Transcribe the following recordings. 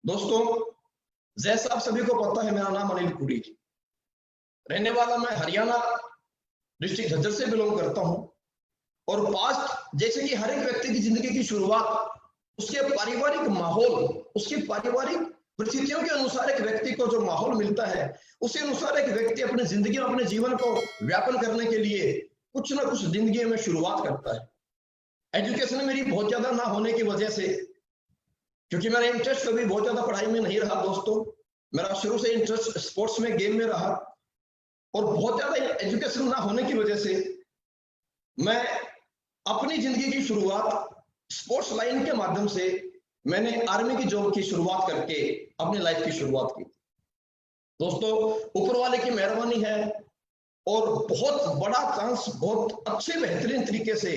दोस्तों, जैसा आप सभी को पता है, मेरा नाम अनिल पुरी, रहने वाला मैं हरियाणा डिस्ट्रिक्ट झज्जर से बिलोंग करता हूं। और पास्ट जैसे कि हर एक व्यक्ति की जिंदगी की शुरुआत उसके पारिवारिक माहौल, उसकी पारिवारिक परिस्थितियों के अनुसार एक व्यक्ति को जो माहौल मिलता है, उसी अनुसार एक व्यक्ति अपनी जिंदगी में अपने जीवन को व्यापन करने के लिए कुछ ना कुछ जिंदगी में शुरुआत करता है। एजुकेशन मेरी बहुत ज्यादा ना होने की वजह से, क्योंकि मेरा इंटरेस्ट कभी बहुत ज्यादा पढ़ाई में नहीं रहा दोस्तों, मेरा शुरू से इंटरेस्ट स्पोर्ट्स में, गेम में रहा, और बहुत ज्यादा एजुकेशन ना होने की वजह से मैं अपनी जिंदगी की शुरुआत स्पोर्ट्स लाइन के माध्यम से मैंने आर्मी की जॉब की शुरुआत करके अपनी लाइफ की शुरुआत की। दोस्तों, ऊपर वाले की मेहरबानी है और बहुत बड़ा चांस, बहुत अच्छे बेहतरीन तरीके से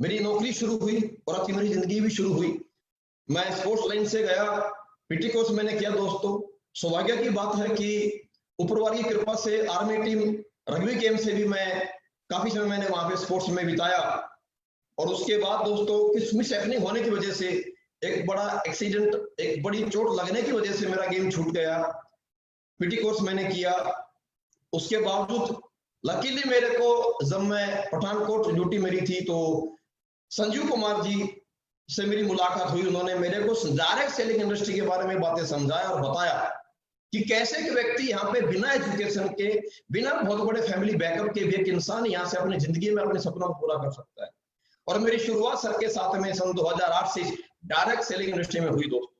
मेरी नौकरी शुरू हुई और अच्छी मेरी जिंदगी भी शुरू हुई। मैं स्पोर्ट्स लाइन से गया, पीटी कोर्स मैंने किया। दोस्तों, सौभाग्य की बात है कि ऊपर वाली की कृपा से आर्मी टीम रग्बी गेम से भी मैं काफी समय मैंने वहां पे स्पोर्ट्स में बिताया। और उसके बाद दोस्तों कुछ मिस हैपनिंग होने की वजह से, एक बड़ा एक्सीडेंट, एक बड़ी चोट लगने की वजह से मेरा गेम छूट गया। पीटी कोर्स मैंने किया, उसके बावजूद लकीली मेरे को, जब मैं पठानकोट ड्यूटी मेरी थी, तो संजीव कुमार जी से मेरी मुलाकात हुई। उन्होंने मेरे को डायरेक्ट सेलिंग इंडस्ट्री के बारे में बातें समझाया और बताया कि कैसे एक व्यक्ति यहाँ पे बिना एजुकेशन के, बिना बहुत बड़े फैमिली बैकअप के भी एक इंसान यहाँ से अपनी जिंदगी में अपने सपनों को पूरा कर सकता है। और मेरी शुरुआत सर के साथ में सन 2008 से डायरेक्ट सेलिंग इंडस्ट्री में हुई। दोस्तों,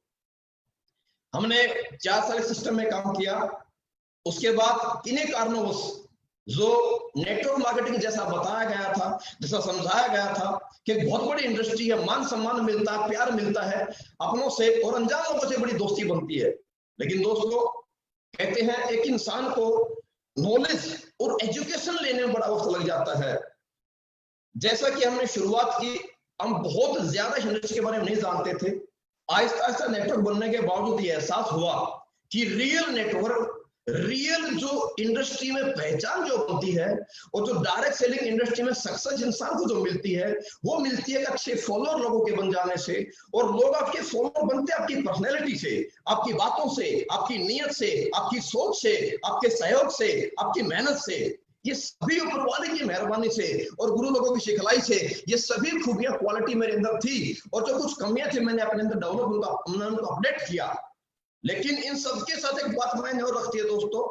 हमने 4 साल सिस्टम में काम किया। उसके बाद इन्हीं कारणों जो नेटवर्क मार्केटिंग जैसा बताया गया था, जैसा समझाया गया था कि बहुत बड़ी इंडस्ट्री है, मान सम्मान मिलता है, प्यार मिलता है अपनों से, और अनजान लोगों से बड़ी दोस्ती बनती है। लेकिन दोस्तों, कहते हैं एक इंसान को नॉलेज और एजुकेशन लेने में बड़ा वक्त लग जाता है। जैसा कि हमने शुरुआत की, हम बहुत ज्यादा इंडस्ट्री के बारे में नहीं जानते थे। आहिस्ता आहिस्ता नेटवर्क बनने के बावजूद ये एहसास हुआ कि रियल नेटवर्क, रियल जो इंडस्ट्री में पहचान जो बनती है, और जो डायरेक्ट सेलिंग इंडस्ट्री में सक्सेस इंसान को जो मिलती है, वो मिलती है अच्छे फॉलोअर लोगों के बन जाने से। और लोग आपके फॉलोअर बनते हैं आपकी पर्सनैलिटी से, आपकी बातों से, आपकी नीयत से, आपकी सोच से, आपके सहयोग से, आपकी मेहनत से। ये सभी ऊपर वाले की मेहरबानी से और गुरु लोगों की सिखलाई से ये सभी खूबियां, क्वालिटी मेरे अंदर थी। और जो कुछ कमियां थी मैंने अपने अंदर डेवलप, उनको अपडेट किया। लेकिन इन सबके साथ एक बात मैंने और रखती है दोस्तों,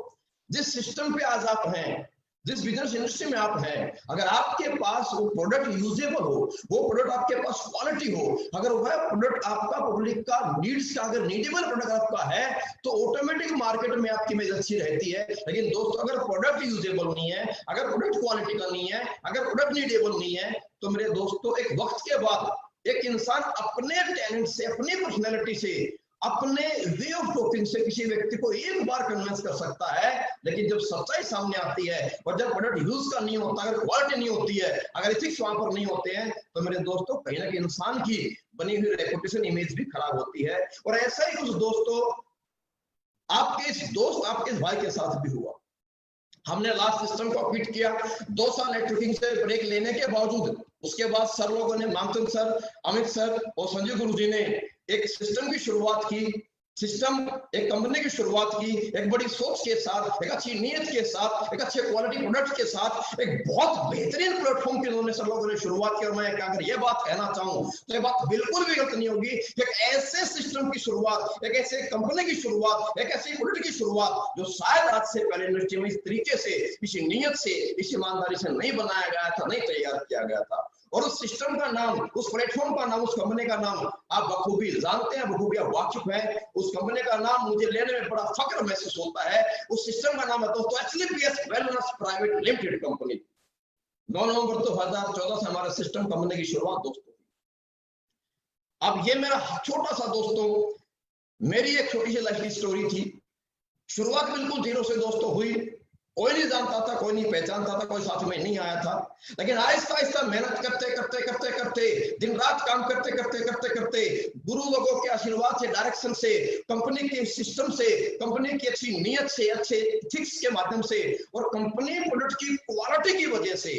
जिस सिस्टम पे आज आप हैं, जिस बिजनेस इंडस्ट्री में आप हैं, अगर आपके पास वो प्रोडक्ट यूजेबल हो, वो प्रोडक्ट आपके पास क्वालिटी हो, अगर वह प्रोडक्ट आपका पब्लिक का नीड्स का, अगर नीडेबल प्रोडक्ट आपका है, तो ऑटोमेटिक मार्केट में आपकी इमेज अच्छी रहती है। लेकिन दोस्तों, अगर प्रोडक्ट यूजेबल नहीं है, अगर प्रोडक्ट क्वालिटी का नहीं है, अगर प्रोडक्ट नीडेबल नहीं है, तो मेरे दोस्तों एक वक्त के बाद एक इंसान अपने टैलेंट से, अपनी पर्सनैलिटी से, अपने वे ऑफ टॉकिंग से किसी व्यक्ति को एक बार कन्विंस कर सकता है। लेकिन जब सच्चाई सामने आती है और जब प्रोडक्ट यूज का नहीं होता, अगर क्वालिटी नहीं होती है, अगर एथिक्स वहां पर नहीं होते हैं, तो मेरे दोस्तों कहीं ना कहीं इंसान की बनी हुई रेपुटेशन, इमेज भी खराब होती है। और ऐसा ही कुछ दोस्तों आपके इस दोस्त, आपके इस भाई के साथ भी हुआ। हमने लास्ट सिस्टम को क्विट किया 2 साल नेटवर्किंग से ब्रेक लेने के बावजूद। उसके बाद सर लोगों ने, मामचंद सर, अमित सर और संजय गुरु जी ने एक सिस्टम की शुरुआत की, सिस्टम एक कंपनी की शुरुआत की, एक बड़ी सोच के साथ, एक अच्छी नीयत के साथ, एक अच्छे क्वालिटी प्रोडक्ट के साथ, एक बहुत बेहतरीन प्लेटफॉर्म की उन्होंने सब लोगों ने शुरुआत की। और मैं अगर ये बात कहना चाहूं तो ये बात बिल्कुल भी गलत नहीं होगी। एक ऐसे सिस्टम की शुरुआत, एक ऐसे कंपनी की शुरुआत, एक ऐसी प्रोडक्ट की शुरुआत जो शायद आज से पहले इंडस्ट्री में इस तरीके से, इसी नीयत से, इसी ईमानदारी से नहीं बनाया गया था, नहीं तैयार किया गया था। और उस सिस्टम का नाम, उस प्लेटफॉर्म का नाम, उस कंपनी का नाम आप बखूबी जानते हैं, बखूबी वाकिफ हैं। उस कंपनी का नाम मुझे लेने में बड़ा फक्र महसूस होता है। उस सिस्टम का नाम है दोस्तों एचलीपीएस वेलनेस प्राइवेट लिमिटेड कंपनी। 9 नवंबर 2014 से हमारा सिस्टम कंपनी की शुरुआत दोस्तों। अब ये मेरा छोटा सा दोस्तों, मेरी एक छोटी सी लाइफ की स्टोरी थी। शुरुआत बिल्कुल जीरो से दोस्तों हुई। कोई नहीं जानता था, कोई नहीं पहचानता था, कोई साथ में नहीं आया था। लेकिन आहिस्ता आहिस्ता मेहनत करते करते करते करते, दिन रात काम करते करते करते करते, गुरु लोगों के आशीर्वाद से, डायरेक्शन से, कंपनी के सिस्टम से, कंपनी की अच्छी नीयत से, अच्छे एथिक्स के माध्यम से, और कंपनी प्रोडक्ट की क्वालिटी की वजह से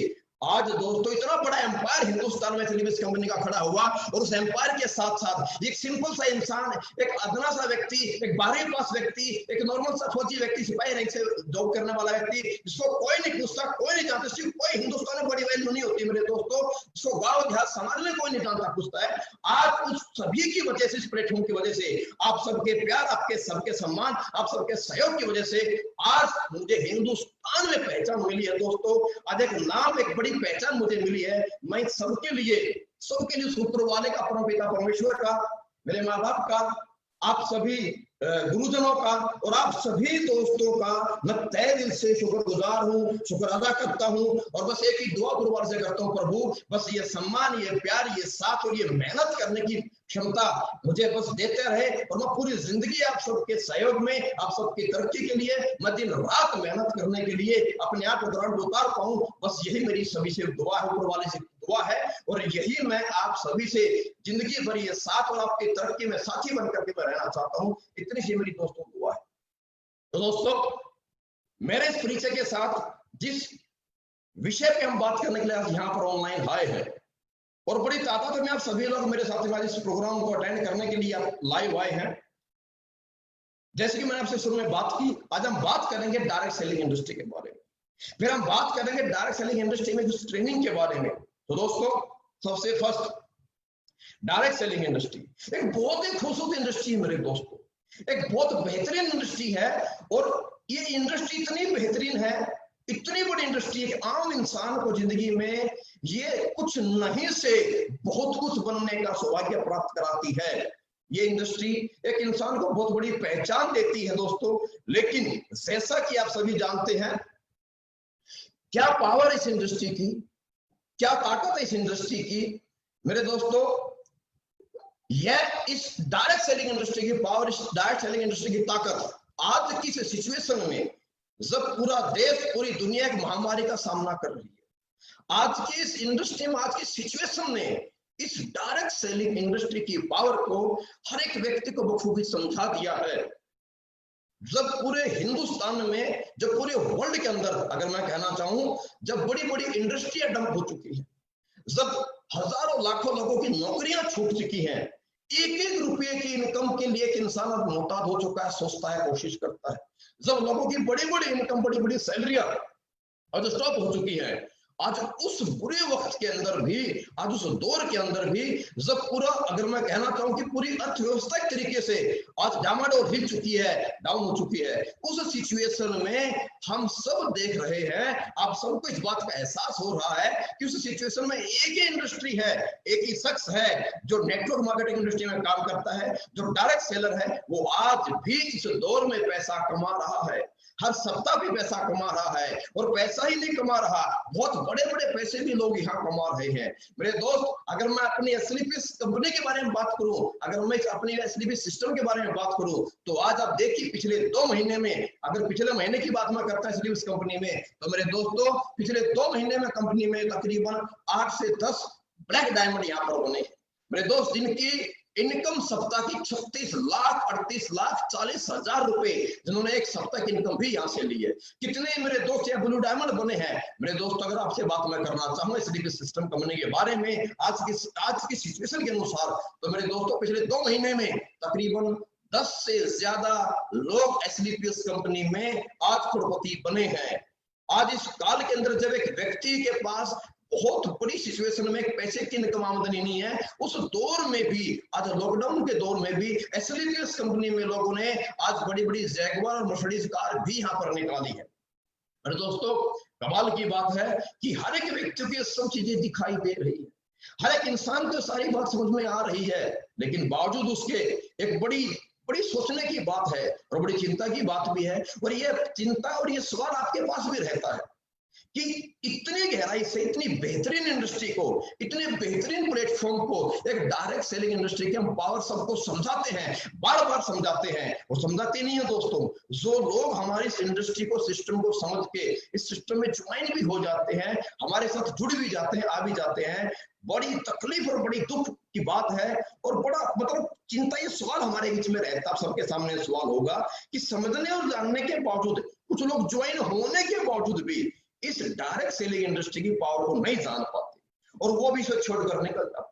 आज दोस्तों इतना बड़ा एम्पायर हिंदुस्तान में एसएलवीएस कंपनी का खड़ा हुआ, और उस एम्पायर के साथ साथ एक सिंपल सा इंसान, एक अदना सा व्यक्ति, एक 12वीं पास व्यक्ति, एक नॉर्मल सा फौजी व्यक्ति, सिपाही रैंक से जॉब करने वाला व्यक्ति, जिसको कोई नहीं पूछता, कोई नहीं जानता, सिर्फ कोई हिंदुस्तान में बड़ी वैल्यू नहीं होती मेरे दोस्तों, जिसको गाँव देहात समाज में कोई नहीं जानता पूछता है। आज उस सभी की वजह से, इस प्लेटफॉर्म की वजह से, आप सबके प्यार, आपके सबके सम्मान, आप सबके सहयोग की वजह से आज मुझे हिंदुस्तान में पहचान मिली है दोस्तों। आज एक नाम, एक बड़ी पहचान मुझे मिली है। मैं सबके लिए ऊपर वाले का, परमपिता परमेश्वर का, मेरे माँ बाप का, आप सभी गुरुजनों का और आप सभी दोस्तों का मैं तहे दिल से शुक्रगुजार हूँ, शुक्र अदा करता हूँ। और बस एक ही दुआ गुरुवार से करता हूँ, प्रभु बस ये सम्मान, ये प्यार, ये साथ और ये मेहनत करने की क्षमता मुझे बस देते रहे, और मैं पूरी जिंदगी आप सबके सहयोग में, आप सबकी तरक्की के लिए मैं दिन रात मेहनत करने के लिए अपने आप को ग्राउंड उतार पाऊं। बस यही मेरी सभी से दुआ है, ऊपर वाले से दुआ है, और यही मैं आप सभी से जिंदगी भर ये साथ और आपकी तरक्की में साथी बनकर के मैं रहना चाहता हूँ। इतनी सी मेरी दोस्तों दुआ है। तो दोस्तों, मेरे इस परिचय के साथ जिस विषय पे हम बात करने के लिए आज यहाँ पर ऑनलाइन आए हैं, और बड़ी ताकत में आप सभी लोग मेरे साथ में इस प्रोग्राम को अटेंड करने के लिए आप लाइव आए हैं। जैसे कि मैंने आपसे शुरू में बात की, आज हम बात करेंगे डायरेक्ट सेलिंग इंडस्ट्री के बारे में, फिर हम बात करेंगे डायरेक्ट सेलिंग इंडस्ट्री में कुछ ट्रेनिंग के बारे में। तो दोस्तों, सबसे फर्स्ट डायरेक्ट सेलिंग इंडस्ट्री एक बहुत ही खूबसूरत इंडस्ट्री है मेरे दोस्तों, एक बहुत बेहतरीन इंडस्ट्री है। और ये इंडस्ट्री इतनी बेहतरीन है, इतनी बड़ी इंडस्ट्री है कि आम इंसान को जिंदगी में ये कुछ नहीं से बहुत कुछ बनने का सौभाग्य प्राप्त कराती है। ये इंडस्ट्री एक इंसान को बहुत बड़ी पहचान देती है दोस्तों। लेकिन जैसा कि आप सभी जानते हैं, क्या पावर इस इंडस्ट्री की, क्या ताकत है इस इंडस्ट्री की मेरे दोस्तों, यह इस डायरेक्ट सेलिंग इंडस्ट्री की पावर, इस डायरेक्ट सेलिंग इंडस्ट्री की ताकत आज की सिचुएशन में, जब पूरा देश, पूरी दुनिया एक महामारी का सामना कर रही है, आज की इस इंडस्ट्री में, आज की सिचुएशन में इस डायरेक्ट सेलिंग इंडस्ट्री की पावर को हर एक व्यक्ति को बखूबी समझा दिया है। जब पूरे हिंदुस्तान में, जब पूरे वर्ल्ड के अंदर अगर मैं कहना चाहूं, जब बड़ी बड़ी इंडस्ट्रियां डंप हो चुकी है, जब हजारों लाखों लोगों की नौकरियां छूट चुकी हैं, एक एक रुपये की इनकम के लिए एक इंसान अब मोहताज हो चुका है, सोचता है, कोशिश करता है। जब लोगों की बड़ी बड़ी इनकम, बड़ी बड़ी सैलरियां आज स्टॉप हो चुकी है, आज उस बुरे वक्त के अंदर भी, आज उस दौर के अंदर भी, जब पूरा, अगर मैं कहना चाहूं कि पूरी अर्थव्यवस्था एक तरीके से आज डामाडोल हिल चुकी है, डाउन हो चुकी है, उस सिचुएशन में हम सब देख रहे हैं, आप सबको इस बात का एहसास हो रहा है कि उस सिचुएशन में एक ही इंडस्ट्री है, एक ही शख्स है जो नेटवर्क मार्केटिंग इंडस्ट्री में काम करता है, जो डायरेक्ट सेलर है, वो आज भी इस दौर में पैसा कमा रहा है, हर सप्ताह भी पैसा कमा रहा है। और पैसा ही नहीं कमा रहा, बहुत बड़े बड़े पैसे भी लोग यहाँ कमा रहे हैं मेरे दोस्त। अगर मैं अपनी एसएलवीएस कंपनी के बारे में बात करूं, अगर मैं अपनी एसएलवीएस सिस्टम के बारे में बात करूं, तो आज आप देखिए पिछले 2 महीने में, अगर पिछले महीने की बात मैं करता हूं एसएलवीएस कंपनी में, तो मेरे दोस्तों पिछले 2 महीने में कंपनी में तकरीबन 8 से 10 ब्लैक डायमंड यहाँ पर बने मेरे दोस्त, जिनकी इनकम सप्ताह की 36 लाख 38 लाख 40 हजार रुपए, जिन्होंने एक सप्ताह की इनकम भी यहाँ से ली है। कितने मेरे दोस्त यहाँ ब्लू डायमंड बने हैं मेरे दोस्त। अगर आपसे बात मैं करना चाहूँ एसएलवीएस सिस्टम कंपनी के बारे में आज की सिचुएशन के अनुसार, तो मेरे दोस्तों पिछले 2 महीने में तकरीबन 10 से ज्यादा लोग एसएलवीएस कंपनी में आज करोड़पति बने हैं। आज इस काल के अंदर जब एक व्यक्ति के पास बहुत बड़ी सिचुएशन में एक पैसे की इनकम आमदनी नहीं है, उस दौर में भी, आज लॉकडाउन के दौर में भी एसएलवीएस कंपनी में लोगों ने आज बड़ी बड़ी जैगुआर और मर्सिडीज कार भी यहाँ पर निकाली है। अरे दोस्तों, कमाल की बात है कि हर एक व्यक्ति को ये सब चीजें दिखाई दे रही है, हर एक इंसान को सारी बात समझ में आ रही है, लेकिन बावजूद उसके एक बड़ी सोचने की बात है और बड़ी चिंता की बात भी है। और ये चिंता और ये सवाल आपके पास भी रहता है कि इतनी गहराई से, इतनी बेहतरीन इंडस्ट्री को, इतने बेहतरीन प्लेटफॉर्म को, एक डायरेक्ट सेलिंग इंडस्ट्री के हम पावर सबको समझाते हैं, बार बार समझाते हैं, और समझाते नहीं है दोस्तों। जो लोग हमारी इस इंडस्ट्री को, सिस्टम को समझ के इस सिस्टम में ज्वाइन भी हो जाते हैं, हमारे साथ जुड़ भी जाते हैं, आ भी जाते हैं, बड़ी तकलीफ और बड़ी दुख की बात है। और बड़ा मतलब चिंता, ये सवाल हमारे बीच में रहता है, आप सबके सामने सवाल होगा कि समझने और जानने के बावजूद, कुछ लोग ज्वाइन होने के बावजूद भी इस डायरेक्ट सेलिंग इंडस्ट्री की पावर को नहीं जान पाते और वो भी इसे छोड़कर निकल जाते हैं।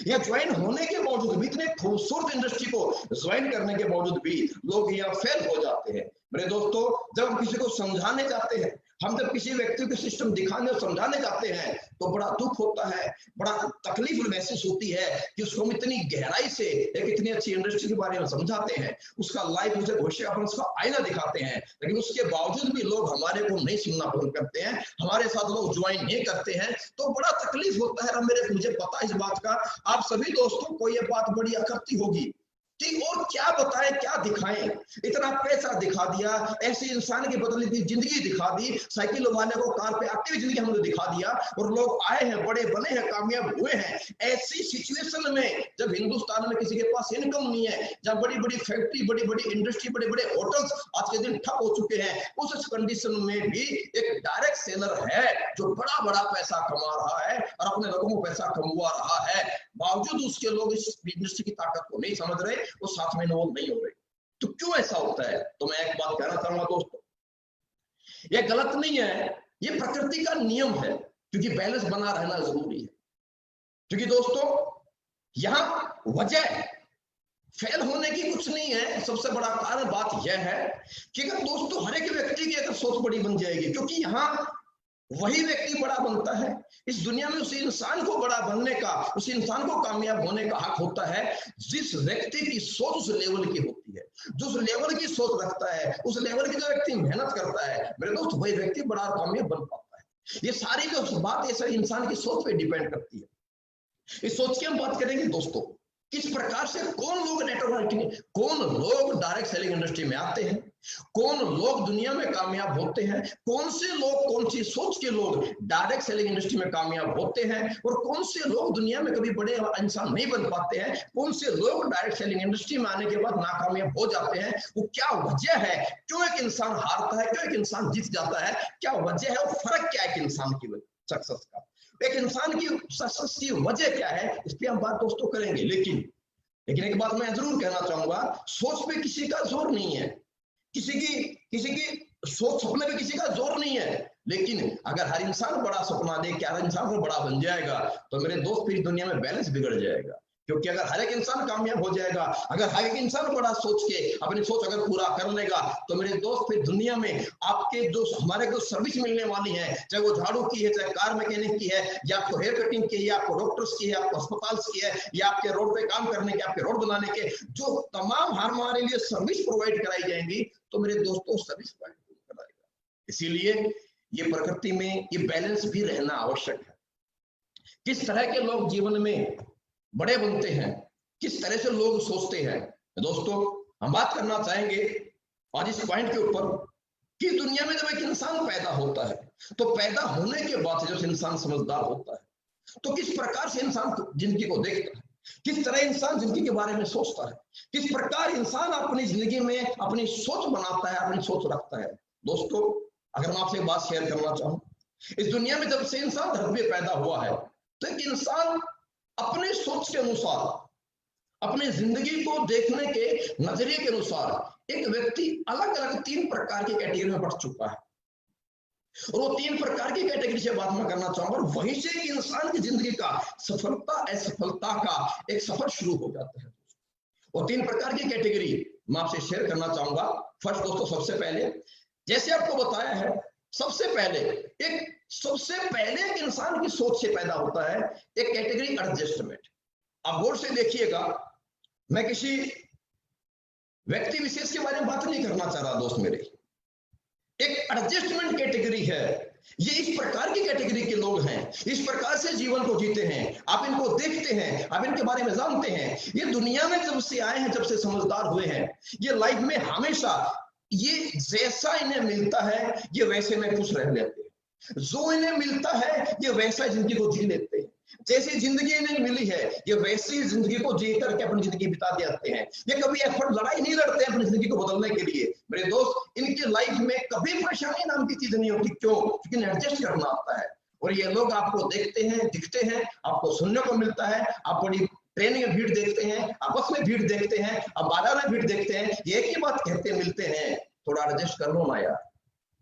या ज्वाइन होने के बावजूद भी, इतने खूबसूरत इंडस्ट्री को ज्वाइन करने के बावजूद भी लोग यहाँ फेल हो जाते हैं। मेरे दोस्तों, जब हम किसी को समझाने जाते हैं, हम जब किसी व्यक्ति को सिस्टम दिखाने और समझाने जाते हैं तो बड़ा दुख होता है, बड़ा तकलीफ महसूस होती है कि उसको हम इतनी गहराई से एक इतनी अच्छी इंडस्ट्री के बारे में समझाते हैं, उसका लाइफ, उसे भविष्य का उसका आईना दिखाते हैं, लेकिन उसके बावजूद भी लोग हमारे को नहीं सुनना पसंद करते हैं, हमारे साथ लोग ज्वाइन नहीं करते हैं, तो बड़ा तकलीफ होता है। मुझे पता है इस बात का, आप सभी दोस्तों को ये बात बड़ी अखरती होगी कि और क्या बताएं, क्या दिखाएं, इतना पैसा दिखा दिया, ऐसे इंसान की बदली हुई जिंदगी दिखा दी, साइकिल वाले को कार पे आती हुई जिंदगी हमने दिखा दिया और लोग आए हैं, बड़े बने हैं, कामयाब हुए हैं। ऐसी सिचुएशन में जब हिंदुस्तान में किसी के पास इनकम नहीं है, जब बड़ी बड़ी फैक्ट्री, बड़ी बड़ी इंडस्ट्री, बड़े बड़े होटल्स आज के दिन ठप हो चुके हैं, उस कंडीशन में भी एक डायरेक्ट सेलर है जो बड़ा बड़ा पैसा कमा रहा है और अपने लोगों को पैसा कमवा रहा है, बावजूद उसके लोग इस इंडस्ट्री की ताकत को नहीं समझ रहे, वो साथ में इन्वॉल्व नहीं हो रहे। तो क्यों ऐसा होता है? तो मैं एक बात कहना चाहूंगा दोस्तों, ये गलत नहीं है, ये प्रकृति का नियम है, क्योंकि बैलेंस बना रहना जरूरी है। क्योंकि दोस्तों यहां वजह फेल होने की कुछ नहीं है, सबसे बड़ा कारण बात यह है कि अगर दोस्तों हर एक व्यक्ति की अगर सोच बड़ी बन जाएगी, क्योंकि यहाँ वही व्यक्ति बड़ा बनता है इस दुनिया में, उस इंसान को बड़ा बनने का, उस इंसान को कामयाब होने का हक होता है जिस व्यक्ति की सोच उस लेवल की होती है, जो उस लेवल की सोच रखता है, उस लेवल की जो व्यक्ति मेहनत करता है, मेरे दोस्त, वही व्यक्ति बड़ा कामयाब बन पाता है। ये सारी जो बात ऐसा इंसान की सोच पे डिपेंड करती है। इस सोच की हम बात करेंगे दोस्तों, किस प्रकार से कौन लोग नेटवर्क मार्केटिंग, कौन लोग डायरेक्ट सेलिंग इंडस्ट्री में आते हैं, कौन लोग दुनिया में कामयाब होते हैं, कौन से लोग, कौन सी सोच के लोग डायरेक्ट सेलिंग इंडस्ट्री में कामयाब होते हैं और कौन से लोग दुनिया में कभी बड़े इंसान नहीं बन पाते हैं, कौन से लोग डायरेक्ट सेलिंग इंडस्ट्री में आने के बाद नाकामयाब हो जाते हैं, वो क्या वजह है, क्यों एक इंसान हारता है, क्यों एक इंसान जीत जाता है, क्या वजह है और फर्क क्या है एक इंसान की सक्सेस का, एक इंसान की सक्सेस की वजह क्या है, इस पे हम बात दोस्तों करेंगे। लेकिन एक बात मैं जरूर कहना चाहूंगा, सोच पे किसी का जोर नहीं है, किसी की सोच, सपने पे किसी का जोर नहीं है, लेकिन अगर हर इंसान बड़ा सपना दे कि हर इंसान को बड़ा बन जाएगा तो मेरे दोस्त फिर दुनिया में बैलेंस बिगड़ जाएगा। क्योंकि अगर हर एक इंसान कामयाब हो जाएगा, अगर हर एक इंसान बड़ा सोच के अपनी सोच अगर पूरा कर लेगा तो मेरे दोस्त फिर दुनिया में आपके जो हमारे को सर्विस मिलने वाली है, चाहे वो झाड़ू की है, चाहे कार मैकेनिक की है, या आपको हेयर कटिंग की है, या आपको डॉक्टर्स की है, आपको अस्पताल की है, या आपके रोड पे काम करने के, आपके रोड बनाने के, जो तमाम हमारे लिए सर्विस प्रोवाइड कराई जाएंगी, तो मेरे दोस्तों सर्विस प्रोवाइड कराएगा। इसीलिए ये प्रकृति में ये बैलेंस भी रहना आवश्यक है। किस तरह के लोग जीवन में बड़े बनते हैं, किस तरह से लोग सोचते हैं, दोस्तों हम बात करना चाहेंगे आज इस पॉइंट के ऊपर कि दुनिया में जब एक इंसान पैदा होता है तो पैदा होने के बाद से जब इंसान समझदार होता है तो किस प्रकार से इंसान जिंदगी को देखता है, किस तरह इंसान जिंदगी के बारे में सोचता है, किस प्रकार इंसान अपनी जिंदगी में अपनी सोच बनाता है, अपनी सोच रखता है। दोस्तों अगर मैं आपसे बात शेयर करना चाहूं, इस दुनिया में जब से इंसान धरती पे पैदा हुआ है तो एक इंसान अपने सोच के अनुसार, अपने जिंदगी को देखने के नजरिए के अनुसार एक व्यक्ति अलग अलग 3 प्रकार की कैटेगरी में बढ़ चुका है और वो 3 प्रकार की कैटेगरी से बात मैं करना चाहूंगा और वहीं से इंसान की जिंदगी का सफलता असफलता का एक सफर शुरू हो जाता है। और 3 प्रकार की कैटेगरी मैं आपसे शेयर करना चाहूंगा। फर्स्ट दोस्तों, सबसे पहले जैसे आपको बताया है, सबसे पहले एक इंसान की सोच से पैदा होता है एक कैटेगरी एडजस्टमेंट। अब गौर से देखिएगा, मैं किसी व्यक्ति विशेष के बारे में बात नहीं करना चाह रहा दोस्त मेरे, एक एडजस्टमेंट कैटेगरी है। ये इस प्रकार की कैटेगरी के लोग हैं, इस प्रकार से जीवन को जीते हैं, आप इनको देखते हैं, आप इनके बारे में जानते हैं। ये दुनिया में जब से आए हैं, जब से समझदार हुए हैं, ये लाइफ में हमेशा ये जैसा इन्हें मिलता है ये वैसे में खुश रह लेते हैं, जो इन्हें मिलता है ये वैसा जिंदगी को जी लेते हैं, जैसी जिंदगी इन्हें मिली है ये वैसी जिंदगी को जी करके अपनी जिंदगी बिता देते हैं। ये कभी एफर्ट, लड़ाई नहीं लड़ते अपनी जिंदगी को बदलने के लिए। मेरे दोस्त, इनकी लाइफ में कभी परेशानी नाम की चीज नहीं होती। क्यों? क्योंकि इन्हें एडजस्ट करना आता है। और ये लोग आपको देखते हैं, दिखते हैं, आपको सुनने को मिलता है, आप बड़ी ट्रेन में भीड़ देखते हैं, आपस में भीड़ देखते हैं, आप बाजार में भीड़ देखते हैं, ये एक ही बात कहते मिलते हैं, थोड़ा एडजस्ट कर लो ना यार,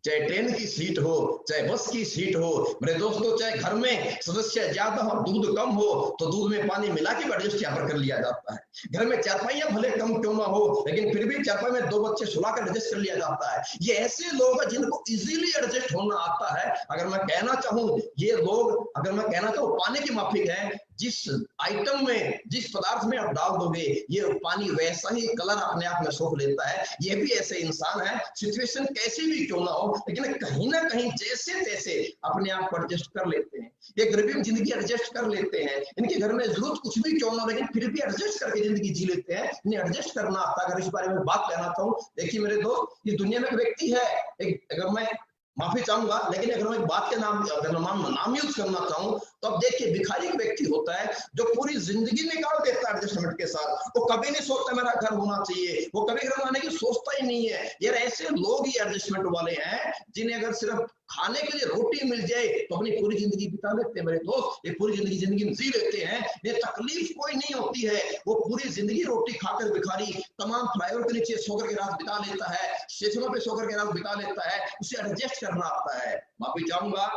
चाहे ट्रेन की सीट हो, चाहे बस की सीट हो, मेरे दोस्तों, चाहे घर में सदस्य ज्यादा हो, दूध कम हो, तो दूध में पानी मिला के एडजस्ट यहाँ पर कर लिया जाता है। घर में चारपाइयां भले कम क्यों ना हो, लेकिन फिर भी चारपाई में 2 बच्चे सुलाकर एडजस्ट कर लिया जाता है। ये ऐसे लोग हैं जिनको इजीली एडजस्ट होना आता है। अगर मैं कहना चाहूँ, ये लोग, अगर मैं कहना चाहूँ, पानी के माफिक है। जिस आइटम में, जिस पदार्थ में आप डाल दोगे, ये पानी वैसा ही कलर अपने आप में सोख लेता है। ये भी ऐसे इंसान है, सिचुएशन कैसी भी क्यों ना हो, लेकिन कहीं ना कहीं जैसे तैसे अपने आप को एडजस्ट कर लेते हैं। ये गरीबी में जिंदगी एडजस्ट कर लेते हैं। इनके घर में जरूरत कुछ भी क्यों ना हो, लेकिन फिर भी एडजस्ट करके जिंदगी जी लेते हैं। इन्हें एडजस्ट करना आता है। अगर इस बारे में बात कहना चाहूँ, देखिए मेरे दोस्त, ये दुनिया में एक व्यक्ति है, अगर मैं माफी चाहूंगा, लेकिन अगर मैं बात के नाम यूज करना चाहूँ, तो अब देखिए, भिखारी एक व्यक्ति होता है जो पूरी जिंदगी निकाल देता है एडजस्टमेंट के साथ। वो कभी नहीं सोचता मेरा घर होना चाहिए, वो कभी घर बनाने की सोचता ही नहीं है। यार ऐसे लोग ही एडजस्टमेंट वाले हैं, जिन्हें अगर सिर्फ खाने के लिए रोटी मिल जाए तो अपनी पूरी जिंदगी बिता लेते हैं। मेरे दोस्त, ये पूरी जिंदगी जी लेते हैं, ये तकलीफ कोई नहीं होती है। वो पूरी जिंदगी रोटी खाकर भिखारी तमाम फ्लाईओवर के नीचे सोकर के रात बिता लेता है, स्टेशनों पे सोकर के रात बिता लेता है। उसे एडजस्ट करना आता है। माफी चाहूंगा,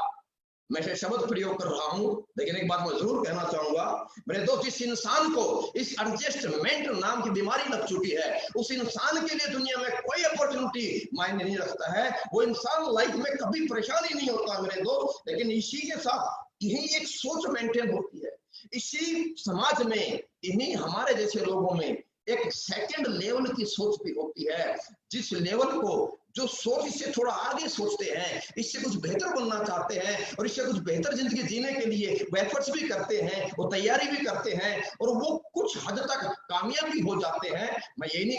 मैं शब्द प्रयोग कर रहा हूं, लेकिन एक बात मैं जरूर कहना चाहूंगा, मेरे दोस्त, जिस इंसान को इस एडजस्टमेंट नाम की बीमारी लग चुकी है, उस इंसान के लिए दुनिया में कोई अपॉर्चुनिटी मायने नहीं रखता है। वो इंसान लाइफ में कभी परेशानी नहीं होता मेरे दोस्त। लेकिन इसी के साथ यही एक सोच मेंटेन होती है। इसी समाज में, इन्हीं हमारे जैसे लोगों में एक सेकंड लेवल की सोच भी होती है, जिस लेवल को, जो सोच इससे थोड़ा आगे सोचते हैं, इससे कुछ बेहतर बनना चाहते हैं और इससे कुछ बेहतर जिंदगी जीने के लिए वो एफर्ट्स भी करते हैं, वो तैयारी भी करते हैं और वो कुछ हद तक कामयाब भी हो जाते हैं। मैं ये नहीं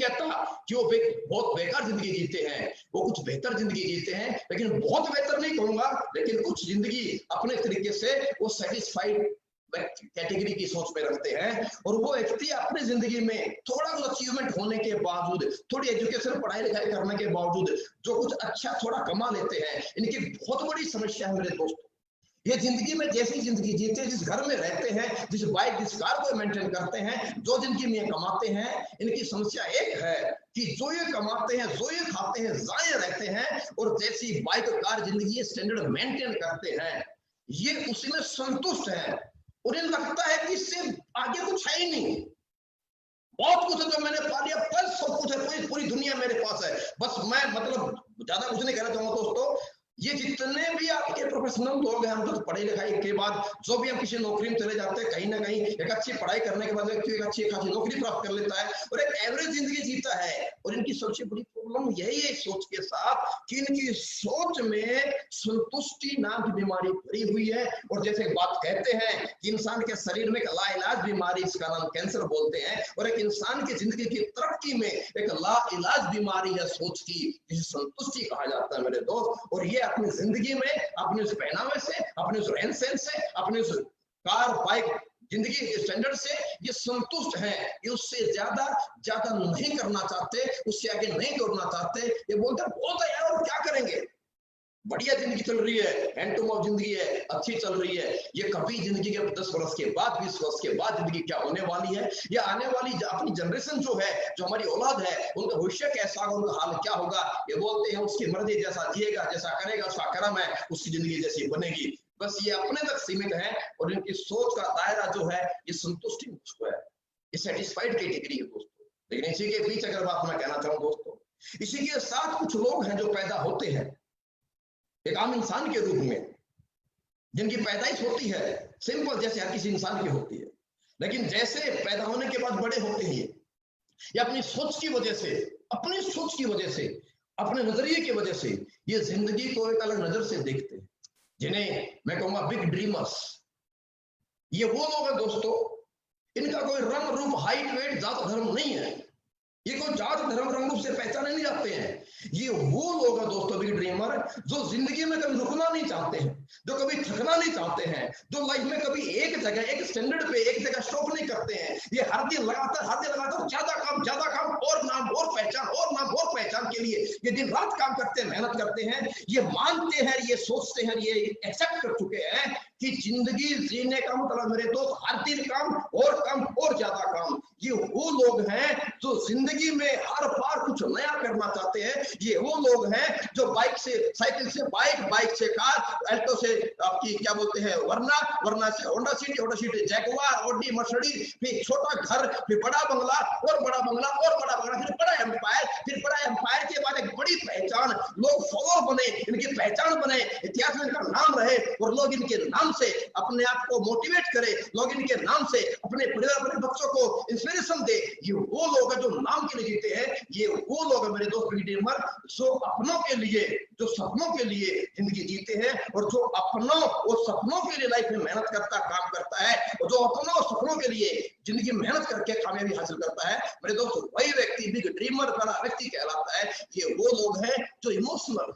कहता कि वो बहुत बेकार जिंदगी जीते हैं, वो कुछ बेहतर जिंदगी जीते हैं, लेकिन बहुत बेहतर नहीं कहूंगा, लेकिन कुछ जिंदगी अपने तरीके से वो सेटिस्फाइड कैटेगरी की सोच में रखते हैं। और वो व्यक्ति अपनी जिंदगी में थोड़ा कुछ अचीवमेंट होने के बावजूद, थोड़ी एजुकेशन, पढ़ाई लिखाई करने के बावजूद जो कुछ अच्छा थोड़ा कमा लेते हैं, इनकी बहुत बड़ी समस्या है मेरे दोस्तों। ये जिंदगी में जैसी जिंदगी जीते हैं, जिस घर में रहते हैं, जिस बाइक, जिस कार को मेंटेन करते हैं, जो जिंदगी में कमाते हैं, इनकी समस्या एक है कि जो ये कमाते हैं, जो ये खाते हैं, जाए रहते हैं, और जैसी बाइक, कार, जिंदगी स्टैंडर्ड मेंटेन करते हैं, ये उसी में संतुष्ट है। उन्हें लगता है कि इससे आगे कुछ है ही नहीं, बहुत कुछ है जो मैंने पा लिया, बस सब कुछ है, पूरी दुनिया मेरे पास है, बस मैं, मतलब ज्यादा कुछ नहीं कहना चाहूंगा दोस्तों। ये जितने भी आपके प्रोफेशनल लोग हैं, हम तो पढ़ाई लिखाई के बाद जो भी हम किसी नौकरी में चले जाते हैं, कहीं ना कहीं एक अच्छी पढ़ाई करने के बाद व्यक्ति एक अच्छी खासी नौकरी प्राप्त कर लेता है और एक एवरेज जिंदगी जीता है। और इनकी सबसे बड़ी प्रॉब्लम यही है सोच के साथ कि इनकी सोच में संतुष्टि नाम की बीमारी भरी हुई है। और जैसे बात कहते हैं कि इंसान के शरीर में एक लाइलाज बीमारी, इसका नाम कैंसर बोलते हैं, और एक इंसान की जिंदगी की तरक्की में एक लाइलाज बीमारी है सोच की, जिसे संतुष्टि कहा जाता है मेरे दोस्त। और ये अपनी जिंदगी में, अपने उस पहनावे से, अपने उस रहन सहन से, अपने उस कार, बाइक, जिंदगी के स्टैंडर्ड से ये संतुष्ट है। ये उससे ज्यादा नहीं करना चाहते, उससे आगे नहीं दौड़ना चाहते। ये बोलते हैं बहुत है यार, और क्या करेंगे, बढ़िया जिंदगी चल रही है, हैंड टू माउथ जिंदगी है, अच्छी चल रही है। ये कभी जिंदगी के 10 वर्ष के बाद, 20 वर्ष के बाद जिंदगी क्या होने वाली है, या आने वाली अपनी जनरेशन जो है, जो हमारी औलाद है, उनका भविष्य कैसा होगा, उनका हाल क्या होगा, ये बोलते हैं उसकी मर्जी, जैसा जिएगा, जैसा करेगा, उसका कर्म है, उसकी जिंदगी जैसी बनेगी। बस ये अपने तक सीमित है और इनकी सोच का दायरा जो है ये संतुष्टि है, ये सेटिस्फाइड कैटेगरी है दोस्तों। लेकिन इसी के बीच अगर बात मैं कहना चाहूँ दोस्तों, इसी के साथ कुछ लोग हैं जो पैदा होते हैं एक आम इंसान के रूप में, जिनकी पैदाइश होती है सिंपल जैसे हर किसी इंसान की होती है, लेकिन जैसे पैदा होने के बाद बड़े होते हैं, या अपनी सोच की वजह से, अपने नजरिए की वजह से ये जिंदगी को एक अलग नजर से देखते हैं, जिन्हें मैं कहूंगा बिग ड्रीमर्स। ये वो लोग हैं दोस्तों, इनका कोई रंग रूप, हाइट, वेट, जात, धर्म नहीं है। ये कोई जात, धर्म, रंग रूप से पहचाने नहीं जाते हैं। ये वो लोग हैं दोस्तों, बिग ड्रीमर, जो जिंदगी में कभी रुकना नहीं चाहते हैं, जो कभी थकना नहीं चाहते हैं, जो लाइफ में कभी एक जगह, एक स्टैंडर्ड पे, एक जगह स्टॉप नहीं करते हैं। ये हर दिन लगातार ज्यादा काम, और नाम और पहचान के लिए ये दिन रात काम करते हैं, मेहनत करते हैं, ये मानते हैं, ये सोचते हैं, ये एक्सेप्ट कर चुके हैं कि जिंदगी जीने का मतलब मेरे दोस्त हर दिन काम और ज्यादा काम। ये वो लोग हैं जो जिंदगी में हर बार कुछ नया करना चाहते हैं। ये वो लोग हैं जो बाइक से साइकिल से बाइक, बाइक से कार, अल्टो से आपकी क्या बोलते हैं वरना से Honda city Jaguar, Audi, Mercedes, फिर छोटा घर, फिर बड़ा बंगला और बड़ा बंगला और बड़ा बंगला, फिर बड़ा एम्पायर, फिर बड़ा एम्पायर के बाद एक बड़ी पहचान, लोग फॉलोअर बने, इनकी पहचान बने, इतिहास में इनका नाम रहे और लोग इनके नाम से अपने आप को मोटिवेट करे, लोग इनके नाम से अपने परिवार, अपने बच्चों को इंस्पिरेशन दे। ये वो लोग हैं जो नाम के लिए जीते हैं। ये वो लोग हैं मेरे दोस्त ड्रीमर जो अपनों के लिए, जो सपनों के लिए जिंदगी जीते हैं और जो अपनों और सपनों के लिए लाइफ में मेहनत करता, काम करता है और जो अपनों और सपनों के लिए जिंदगी में मेहनत करके कामयाबी हासिल करता है, मेरे दोस्त वही व्यक्ति बिग ड्रीमर बड़ा व्यक्ति कहलाता है। ये वो लोग हैं जो इमोशनल,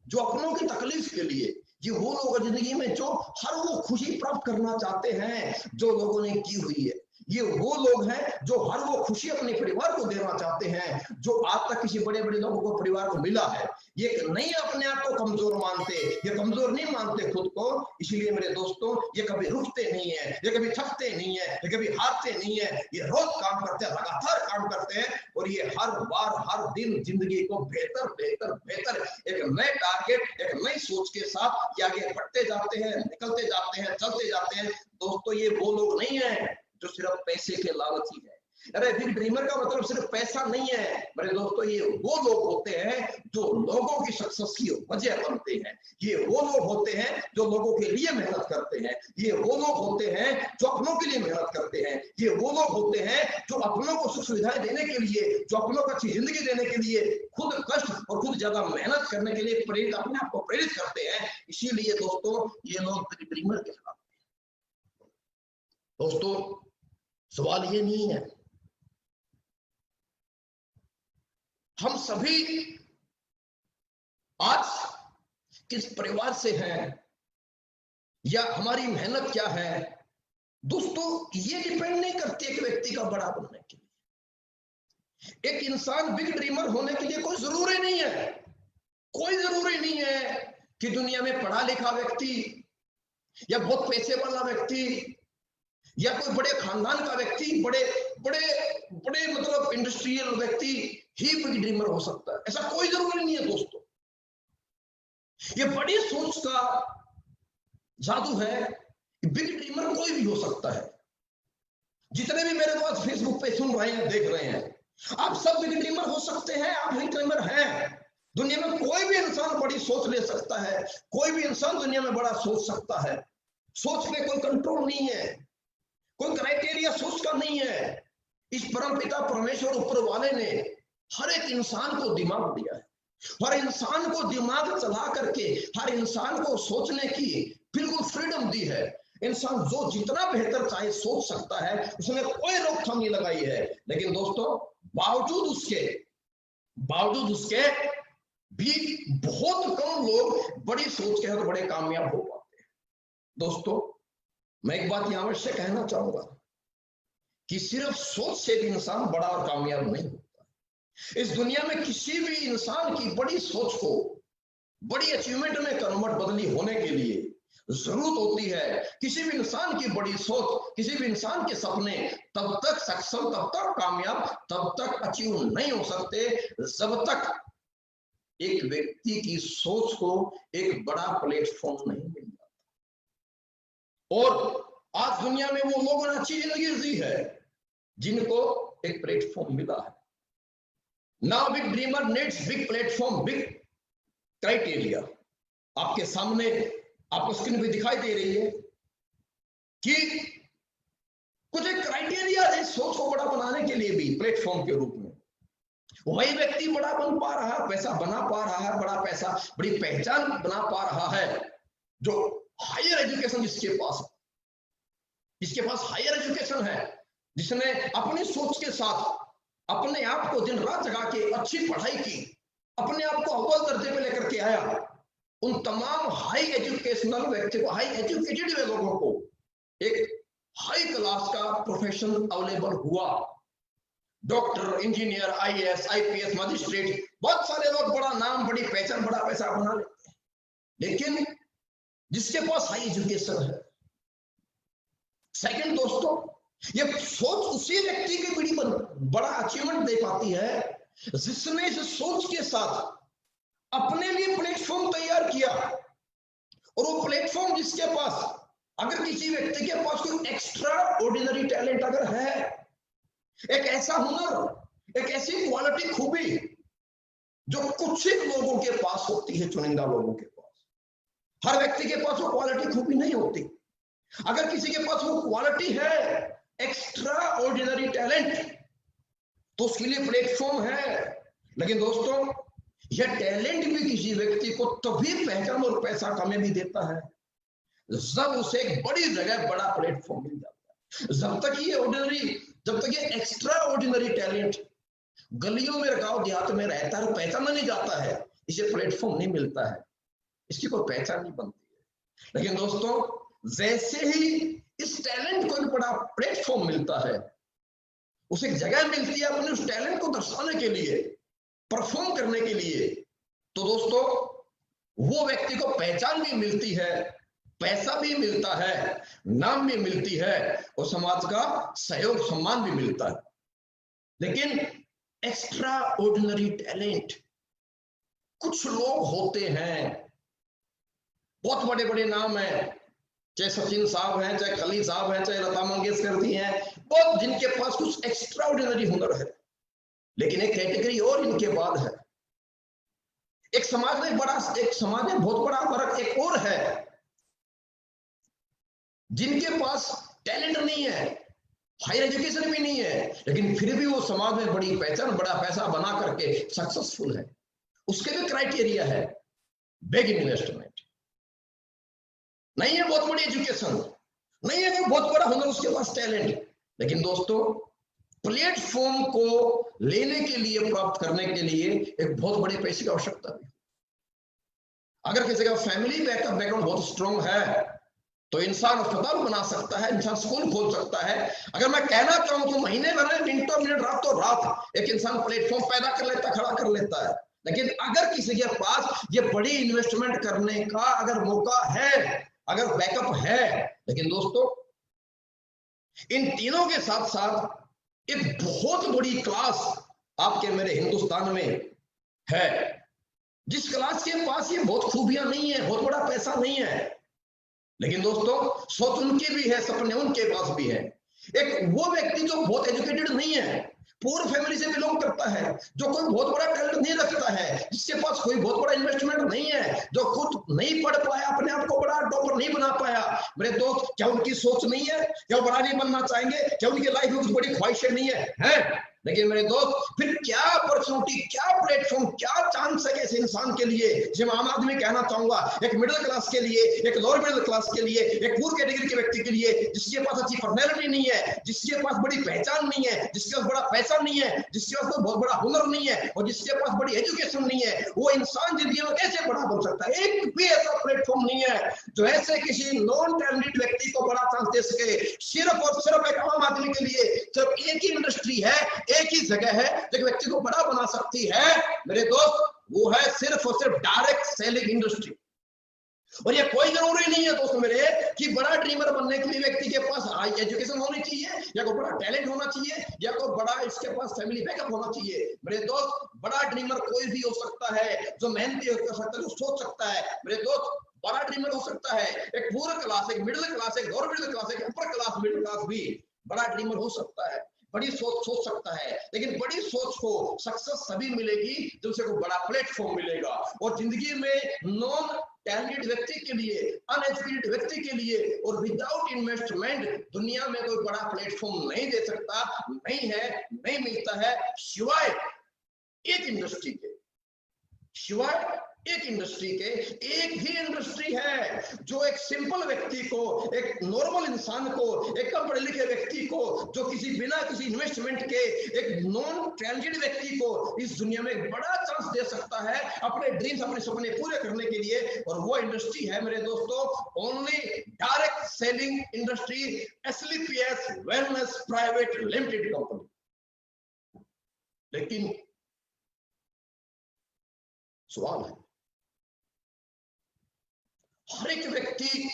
जो अपनों की तकलीफ के लिए, ये वो लोग जिंदगी में जो हर वो खुशी प्राप्त करना चाहते हैं जो लोगों ने की हुई है। ये वो लोग हैं जो हर वो खुशी अपने परिवार को देना चाहते हैं जो आज तक किसी बड़े बड़े लोगों को परिवार को मिला है। ये नहीं अपने आप को कमजोर मानते, ये कमजोर नहीं मानते खुद को, इसलिए मेरे दोस्तों ये कभी रुकते नहीं है, ये कभी थकते नहीं है, ये कभी हारते नहीं है, ये रोज काम करते हैं, लगातार काम करते हैं और ये हर बार हर दिन जिंदगी को बेहतर बेहतर बेहतर एक नए टारगेट, एक नई सोच के साथ आगे बढ़ते जाते हैं, निकलते जाते हैं, चलते जाते हैं। दोस्तों ये वो लोग नहीं है जो सिर्फ पैसे के लालची है। अरे बिग ड्रीमर का मतलब सिर्फ पैसा नहीं है मेरे दोस्तों, ये वो लोग होते हैं जो लोगों की सक्सेस की वजह बनते हैं। ये वो लोग होते हैं जो लोगों के लिए मेहनत करते हैं। ये वो लोग होते हैं जो अपनों के लिए मेहनत करते हैं। ये वो लोग होते हैं जो अपनों को सुख सुविधाएं देने के लिए, जो अपनों को अच्छी जिंदगी देने के लिए खुद कष्ट और खुद ज्यादा मेहनत करने के लिए प्रेरित, अपने आप को प्रेरित करते हैं। इसीलिए दोस्तों ये लोग बिग ड्रीमर कहलाते हैं। दोस्तों सवाल ये नहीं है, हम सभी आज किस परिवार से हैं या हमारी मेहनत क्या है, दोस्तों ये डिपेंड नहीं करती एक व्यक्ति का बड़ा बनने के लिए। एक इंसान बिग ड्रीमर होने के लिए कोई जरूरी नहीं है, कोई जरूरी नहीं है कि दुनिया में पढ़ा लिखा व्यक्ति या बहुत पैसे वाला व्यक्ति या कोई बड़े खानदान का व्यक्ति, बड़े बड़े बड़े मतलब इंडस्ट्रियल व्यक्ति ही बिग ड्रीमर हो सकता है, ऐसा कोई जरूरी नहीं है दोस्तों। ये बड़ी सोच का जादू है कि बिग ड्रीमर कोई भी हो सकता है। जितने भी मेरे पास फेसबुक पे सुन रहे हैं, देख रहे हैं, आप सब बिग ड्रीमर हो सकते हैं, आप बिग ड्रीमर हैं। दुनिया में कोई भी इंसान बड़ी सोच ले सकता है, कोई भी इंसान दुनिया में बड़ा सोच सकता है। सोच पे कोई कंट्रोल नहीं है, कोई क्राइटेरिया सोच का नहीं है। इस परमपिता परमेश्वर ऊपर वाले ने हर एक इंसान को दिमाग दिया है, हर इंसान को दिमाग चला करके हर इंसान को सोचने की बिल्कुल फ्रीडम दी है। इंसान जो जितना बेहतर चाहे सोच सकता है, उसने कोई रोकथाम नहीं लगाई है। लेकिन दोस्तों बावजूद उसके भी बहुत कम लोग बड़ी सोच के हैं तो बड़े कामयाब हो पाते हैं। दोस्तों मैं एक बात यहां अवश्य कहना चाहूंगा कि सिर्फ सोच से भी इंसान बड़ा और कामयाब नहीं होता। इस दुनिया में किसी भी इंसान की बड़ी सोच को बड़ी अचीवमेंट में कन्वर्ट बदली होने के लिए जरूरत होती है। किसी भी इंसान की बड़ी सोच, किसी भी इंसान के सपने तब तक सक्षम, तब तक कामयाब, तब तक अचीव नहीं हो सकते जब तक एक व्यक्ति की सोच को एक बड़ा प्लेटफॉर्म नहीं मिल जाता। और आज दुनिया में वो लोगों ने अच्छी जिंदगी जी है जिनको एक प्लेटफॉर्म मिला है। Now big dreamer needs big platform, big criteria. आपके सामने आपको स्क्रीन पे दिखाई दे रही है कि कुछ एक क्राइटेरिया है सोच को बड़ा बनाने के लिए भी प्लेटफॉर्म के रूप में। वही व्यक्ति बड़ा बन पा रहा है, पैसा बना पा रहा है, बड़ा पैसा, बड़ी पहचान बना पा रहा है जो हायर एजुकेशन जिसके पास हायर एजुकेशन है, जिसने अपनी सोच के साथ अपने आप को दिन रात जगा के अच्छी पढ़ाई की, अपने आप को अव्वल दर्जे पे लेकर के आया। उन तमाम हाई एजुकेशनल व्यक्ति को, हाई एजुकेटेड लोगों को एक हाई क्लास का प्रोफेशन अवेलेबल हुआ doctor, engineer, IAS, IPS, magistrate, बहुत सारे लोग बड़ा नाम, बड़ी पहचान, बड़ा पैसा बना लेते हैं। लेकिन जिसके पास हाई एजुकेशन है, सेकंड दोस्तों, ये सोच उसी व्यक्ति की बड़ा अचीवमेंट दे पाती है जिसने इस सोच के साथ अपने लिए प्लेटफॉर्म तैयार किया। और वो प्लेटफॉर्म जिसके पास, अगर किसी व्यक्ति के पास कोई एक्स्ट्रा ऑर्डिनरी टैलेंट अगर है, एक ऐसा हुनर, एक ऐसी क्वालिटी, खूबी जो कुछ ही लोगों के पास होती है, चुनिंदा लोगों के पास, हर व्यक्ति के पास वो क्वालिटी खूबी नहीं होती। अगर किसी के पास वो क्वालिटी है, एक्स्ट्रा ऑर्डिनरी टैलेंट, तो उसके लिए प्लेटफॉर्म है। लेकिन दोस्तों, यह टैलेंट भी किसी व्यक्ति को तभी पहचान और पैसा कामयाबी देता है जब उसे एक बड़ी जगह, बड़ा प्लेटफॉर्म मिल जाता है। जब तक ये एक्स्ट्रा ऑर्डिनरी टैलेंट गलियों में, गांव देहात में रहता है, पहचाना नहीं जाता है, इसे प्लेटफॉर्म नहीं मिलता है, इसकी कोई पहचान नहीं बनती है। लेकिन दोस्तों, जैसे ही इस टैलेंट को एक बड़ा प्लेटफॉर्म मिलता है, उसे एक जगह मिलती है अपने उस टैलेंट को दर्शाने के लिए, परफॉर्म करने के लिए, तो दोस्तों वो व्यक्ति को पहचान भी मिलती है, पैसा भी मिलता है, नाम भी मिलती है, और समाज का सहयोग, सम्मान भी मिलता है। लेकिन एक्स्ट्रा ऑर्डिनरी टैलेंट, कुछ लोग होते हैं, बहुत बड़े बड़े नाम हैं, चाहे सचिन साहब हैं, चाहे खली साहब हैं, चाहे लता मंगेशकर जी हैं, बहुत जिनके पास कुछ एक्स्ट्रा ऑर्डिनरी हुनर है। लेकिन एक कैटेगरी और इनके बाद है, एक समाज में बहुत बड़ा फर्क एक और है, जिनके पास टैलेंट नहीं है, हायर एजुकेशन भी नहीं है, लेकिन फिर भी वो समाज में बड़ी पहचान, बड़ा पैसा बना करके सक्सेसफुल है। उसके भी क्राइटेरिया है, बिग इन्वेस्टमेंट, नहीं है बहुत बड़ी एजुकेशन, नहीं है कोई बहुत बड़ा हुनर, उसके पास टैलेंट, लेकिन दोस्तों प्लेटफॉर्म को लेने के लिए, प्राप्त करने के लिए एक बहुत बड़े पैसे की आवश्यकता है। अगर किसी का फैमिली बैकग्राउंड बहुत स्ट्रॉन्ग है, तो इंसान अस्पताल बना सकता है, इंसान स्कूल खोल सकता है। अगर मैं कहना चाहूं तो महीने भर में, मिनटों मिनट, रातों रात एक इंसान प्लेटफॉर्म पैदा कर लेता, खड़ा कर लेता है। लेकिन अगर किसी के पास ये बड़ी इन्वेस्टमेंट करने का अगर मौका है, अगर बैकअप है, लेकिन दोस्तों इन तीनों के साथ साथ एक बहुत बड़ी क्लास आपके मेरे हिंदुस्तान में है, जिस क्लास के पास ये बहुत खूबियां नहीं है, बहुत बड़ा पैसा नहीं है, लेकिन दोस्तों सोच उनकी भी है, सपने उनके पास भी है। एक वो व्यक्ति जो बहुत एजुकेटेड नहीं है, पूर फैमिली से बिलोंग करता है, जो कोई बहुत बड़ा टैलेंट नहीं रखता है, जिसके पास कोई बहुत बड़ा इन्वेस्टमेंट नहीं है, जो खुद नहीं पढ़ पाया, अपने आप को बड़ा टॉपर नहीं बना पाया, मेरे दोस्त क्या उनकी सोच नहीं है? क्या बड़ा नहीं बनना चाहेंगे? क्या उनकी लाइफ में कुछ बड़ी ख्वाहिशें नहीं है? लेकिन मेरे दोस्त फिर क्या अपॉर्चुनिटी, क्या प्लेटफॉर्म, क्या चांस है इस इंसान के लिए, जिसे आम आदमी कहना चाहूंगा, एक मिडिल क्लास के लिए, एक लोअर मिडिल क्लास के लिए, एक पूर कैटेगरी के व्यक्ति के लिए, जिसके पास अच्छी पर्सनैलिटी नहीं है, जिसके पास बड़ी पहचान नहीं है, जिसके पास बड़ा पैसा नहीं है, जिसके पास बहुत बड़ा हुनर नहीं है, और जिसके पास बड़ी एजुकेशन नहीं है, वो इंसान जिंदगी में कैसे बड़ा बन सकता है? एक भी ऐसा प्लेटफॉर्म नहीं है जो ऐसे किसी नॉन टैलेंटेड व्यक्ति को बड़ा चांस दे सके। सिर्फ और सिर्फ एक आम आदमी के लिए सिर्फ एक ही इंडस्ट्री है, एक ही जगह है जो व्यक्ति को बड़ा बना सकती है मेरे दोस्त, वो है सिर्फ और सिर्फ डायरेक्ट सेलिंग इंडस्ट्री। और ये कोई जरूरी नहीं है दोस्तों मेरे कि बड़ा ड्रीमर बनने के लिए व्यक्ति के पास हाई एजुकेशन होनी चाहिए, या कोई बड़ा टैलेंट होना चाहिए, या कोई बड़ा इसके पास फैमिली बैकअप होना चाहिए। मेरे दोस्त बड़ा ड्रीमर कोई भी हो सकता है, जो मेहनती कर सकता है, जो सोच सकता है। मेरे दोस्त बड़ा ड्रीमर हो सकता है, एक पूर क्लास, एक मिडिल क्लास, एक लोअर मिडिल क्लास, एक अपर क्लास, मिडिल क्लास भी बड़ा ड्रीमर हो सकता है, बड़ी सोच सकता है। लेकिन बड़ी सोच को सक्सेस तभी मिलेगी जब उसे को बड़ा प्लेटफॉर्म मिलेगा। और जिंदगी में नॉन टैलेंटेड व्यक्ति के लिए, अनएजुकेटेड व्यक्ति के लिए और विदाउट इन्वेस्टमेंट दुनिया में कोई बड़ा प्लेटफॉर्म नहीं दे सकता, नहीं है, नहीं मिलता है, सिवाय एक इंडस्ट्री के, सिवाय एक इंडस्ट्री के। एक ही इंडस्ट्री है जो एक सिंपल व्यक्ति को, एक नॉर्मल इंसान को, एक कम पढ़े लिखे व्यक्ति को, जो किसी बिना किसी इन्वेस्टमेंट के एक नॉन टैलेंटेड व्यक्ति को इस दुनिया में एक बड़ा चांस दे सकता है अपने ड्रीम्स, अपने सपने पूरे करने के लिए। और वो इंडस्ट्री है मेरे दोस्तों only direct selling industry, SLPS wellness private limited company. लेकिन सवाल है, हर एक व्यक्ति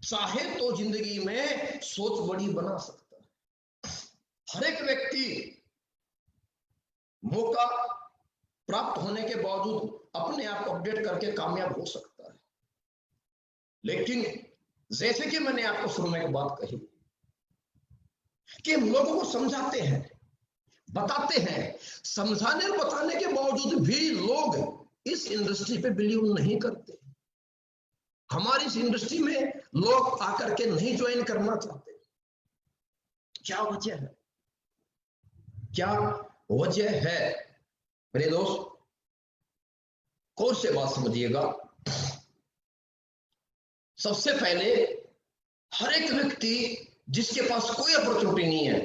चाहे तो जिंदगी में सोच बड़ी बना सकता है। हर एक व्यक्ति मौका प्राप्त होने के बावजूद अपने आप को अपडेट करके कामयाब हो सकता है। लेकिन जैसे कि मैंने आपको शुरू में एक बात कही कि हम लोगों को समझाते हैं, बताते हैं, समझाने और बताने के बावजूद भी लोग इस इंडस्ट्री पे बिलीव नहीं करते। हमारी इस इंडस्ट्री में लोग आकर के नहीं ज्वाइन करना चाहते। क्या वजह है? क्या वजह है? मेरे दोस्त गौर से बात समझिएगा। सबसे पहले हर एक व्यक्ति जिसके पास कोई अपॉर्चुनिटी नहीं है,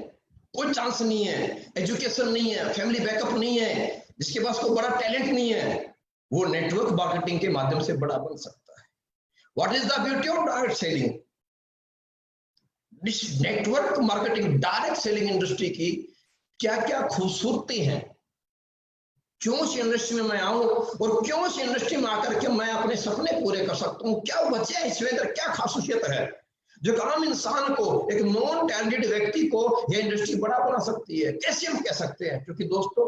कोई चांस नहीं है, एजुकेशन नहीं है, फैमिली बैकअप नहीं है, जिसके पास कोई बड़ा टैलेंट नहीं है, वो नेटवर्क मार्केटिंग के माध्यम से बड़ा बन सकता है। What is the beauty of direct selling? Network marketing, direct selling industry की क्या क्या खूबसूरती है, क्यों इस इंडस्ट्री में मैं आऊं और क्यों इस इंडस्ट्री में आकर के मैं अपने सपने पूरे कर सकता हूं, क्या वजह है, इसमें अंदर क्या खासियत है जो आम इंसान को, एक नॉन टैलेंटेड व्यक्ति को यह इंडस्ट्री बड़ा बना सकती है। कैसे हम कह सकते हैं? क्योंकि दोस्तों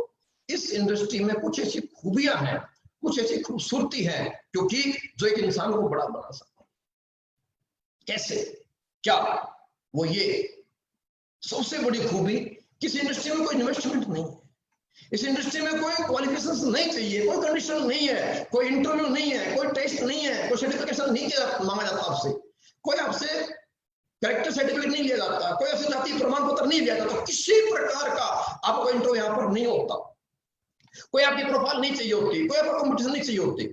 इस इंडस्ट्री में कुछ ऐसी खूबियां हैं, कुछ ऐसी खूबसूरती है क्योंकि जो एक इंसान को बड़ा बना सकता है। कैसे? क्या? वो ये सबसे बड़ी खूबी, किस इंडस्ट्री में कोई इन्वेस्टमेंट नहीं है, इस इंडस्ट्री में कोई क्वालिफिकेशंस नहीं चाहिए, कोई कंडीशन नहीं है, कोई इंटरव्यू नहीं है, कोई टेस्ट नहीं है, कोई सर्टिफिकेशन नहीं मांगा जाता आपसे, कोई आपसे कैरेक्टर सर्टिफिकेट नहीं लिया जाता, कोई आपसे जाति प्रमाण पत्र नहीं लिया जाता, किसी प्रकार का आपको इंटरव्यू यहाँ पर नहीं होता, कोई आपकी प्रोफाइल नहीं चाहिए होती, कोई आपको कॉम्पिटिशन नहीं चाहिए होती।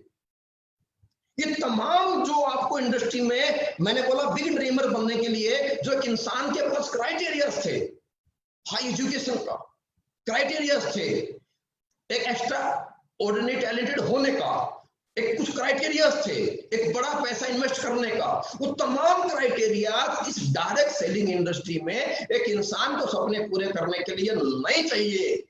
ये तमाम जो आपको इंडस्ट्री में, मैंने बोला बिग ड्रीमर बनने के लिए जो एक इंसान के पास क्राइटेरियाज थे, हाई एजुकेशन का क्राइटेरियाज थे, एक एक्स्ट्रा ऑर्डिनरी टैलेंटेड होने का एक कुछ क्राइटेरियाज थे, एक बड़ा पैसा इन्वेस्ट करने का, वो तमाम क्राइटेरिया इस डायरेक्ट सेलिंग इंडस्ट्री में एक इंसान को सपने पूरे करने के लिए नहीं चाहिए।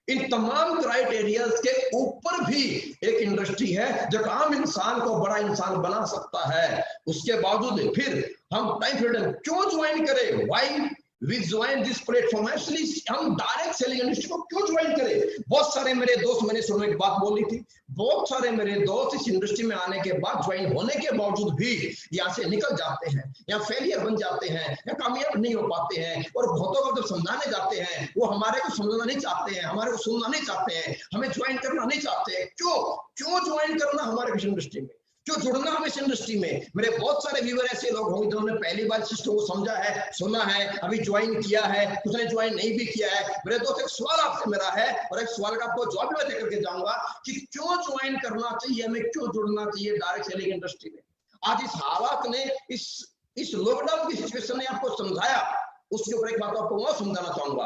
इन तमाम क्राइटेरियाज के ऊपर भी एक इंडस्ट्री है जो आम इंसान को बड़ा इंसान बना सकता है। उसके बावजूद फिर हम टाइम फ्रीडम क्यों ज्वाइन करें? Why we join this platform? Actually हम डायरेक्ट सेलिंग इंडस्ट्री को क्यों ज्वाइन करें? बहुत सारे मेरे दोस्त, मैंने सुनो एक बात बोली थी, बहुत सारे मेरे दोस्त इस इंडस्ट्री में आने के बाद, ज्वाइन होने के बावजूद भी यहाँ से निकल जाते हैं, या फेलियर बन जाते हैं, या कामयाब नहीं हो पाते हैं, और बहुतों को जब समझाने जाते हैं वो हमारे को समझना नहीं चाहते हैं, हमारे को सुनना नहीं चाहते हैं, हमें ज्वाइन करना नहीं चाहते हैं। क्यों ज्वाइन करना हमारे इस इंडस्ट्री में, क्यों जुड़ना हम इस इंडस्ट्री में? मेरे बहुत सारे व्यूअर ऐसे लोग होंगे जिन्होंने पहली बार सिस्टम को समझा है, सुना है, अभी ज्वाइन किया है, कुछ ने ज्वाइन नहीं भी किया है। मेरे दोस्त एक सवाल आपसे मेरा है और एक सवाल का आपको जवाब मैं देकर के जाऊंगा कि क्यों ज्वाइन करना चाहिए, हमें क्यों जुड़ना चाहिए डायरेक्ट सेलिंग इंडस्ट्री में। आज इस हालात ने, इस लॉकडाउन की सिचुएशन ने आपको समझाया, उसके ऊपर एक बात आपको मैं समझाना चाहूंगा,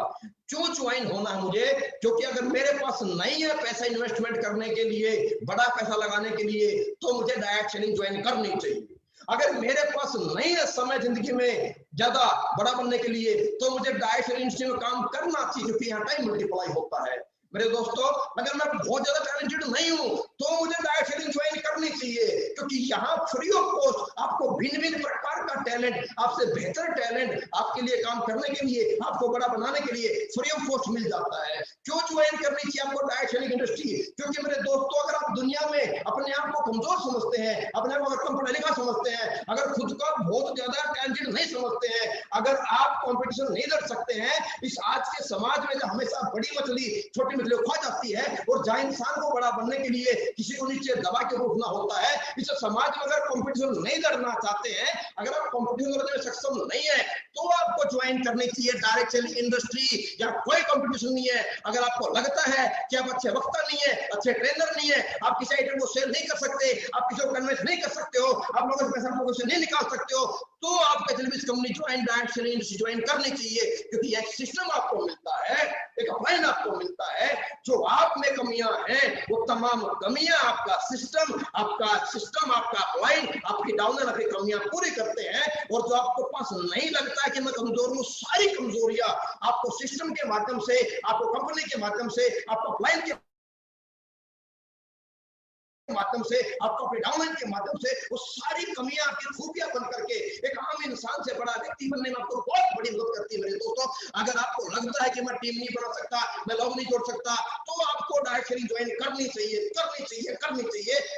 क्यों ज्वाइन होना है मुझे? क्योंकि अगर मेरे पास नहीं है पैसा इन्वेस्टमेंट करने के लिए, बड़ा पैसा लगाने के लिए, तो मुझे डायरेक्ट सेलिंग ज्वाइन करनी चाहिए। अगर मेरे पास नहीं है समय जिंदगी में ज्यादा बड़ा बनने के लिए, तो मुझे डायरेक्ट सेलिंग इंडस्ट्री में काम करना चाहिए क्योंकि यहाँ टाइम मल्टीप्लाई होता है। मेरे दोस्तों अगर मैं बहुत ज्यादा टैलेंटेड नहीं हूं तो मुझे डायरेक्ट सेलिंग ज्वाइन करनी चाहिए क्योंकि यहाँ फ्री ऑफ कॉस्ट आपको भिन्न भिन्न प्रकार का टैलेंट, आपसे बेहतर टैलेंट आपके लिए काम करने के लिए, आपको बड़ा बनाने के लिए फ्री ऑफ कॉस्ट मिल जाता है। क्यों ज्वाइन करनी चाहिए आपको डायरेक्ट सेलिंग इंडस्ट्री? क्योंकि मेरे दोस्तों अगर आप दुनिया में अपने आप को कमजोर समझते हैं, अपने आप को कम पढ़ा लिखा समझते हैं, अगर खुद को बहुत ज्यादा टैलेंटेड नहीं समझते हैं, अगर आप कॉम्पिटिशन नहीं लड़ सकते हैं, इस आज के समाज में हमेशा बड़ी मछली छोटी मछली खा जाती है और जहां इंसान को बड़ा बनने के लिए किसी को नीचे दबा के उठना होता है, इस समाज में अगर कंपटीशन नहीं लड़ना चाहते हैं, अगर आप कंपटीशन लड़ने में सक्षम नहीं है, तो आपको ज्वाइन करनी चाहिए डायरेक्ट सेलिंग इंडस्ट्री। या कोई कंपटीशन नहीं है, अगर आपको लगता है कि आप अच्छे वक्ता नहीं है, अच्छे ट्रेनर नहीं है, आप किसी आइटम को सेल नहीं कर सकते, आप किसी को कन्विंस नहीं कर सकते हो, आप लोगों से पैसा लोगों से नहीं निकाल सकते हो, तो आपको service company join direct selling industry join करनी चाहिए क्योंकि एक सिस्टम आपको मिलता है, एक अपलाइन आपको मिलता है जो आप आप में कमियां हैं वो तमाम कमियां आपका सिस्टम, आपका क्लाइंट आपकी डाउनर आपकी कमियां पूरी करते हैं। और जो आपको पास नहीं लगता है कि मैं कमजोर हूं, सारी कमजोरियां आपको सिस्टम के माध्यम से, आपको कंपनी के माध्यम से, आपको क्लाइंट के माध्यम से, आपको अपने डाउनलाइन के माध्यम से वो सारी कमियां आपकी खूबियां बन करके एक आम इंसान से बड़ा व्यक्ति बनने में आपको बहुत बड़ी मदद करती है मेरे दोस्तों। अगर आपको लगता है कि मैं टीम नहीं बना सकता, मैं लोग नहीं जोड़ सकता, तो आपको डायरेक्ट सेलिंग ज्वाइन करनी चाहिए,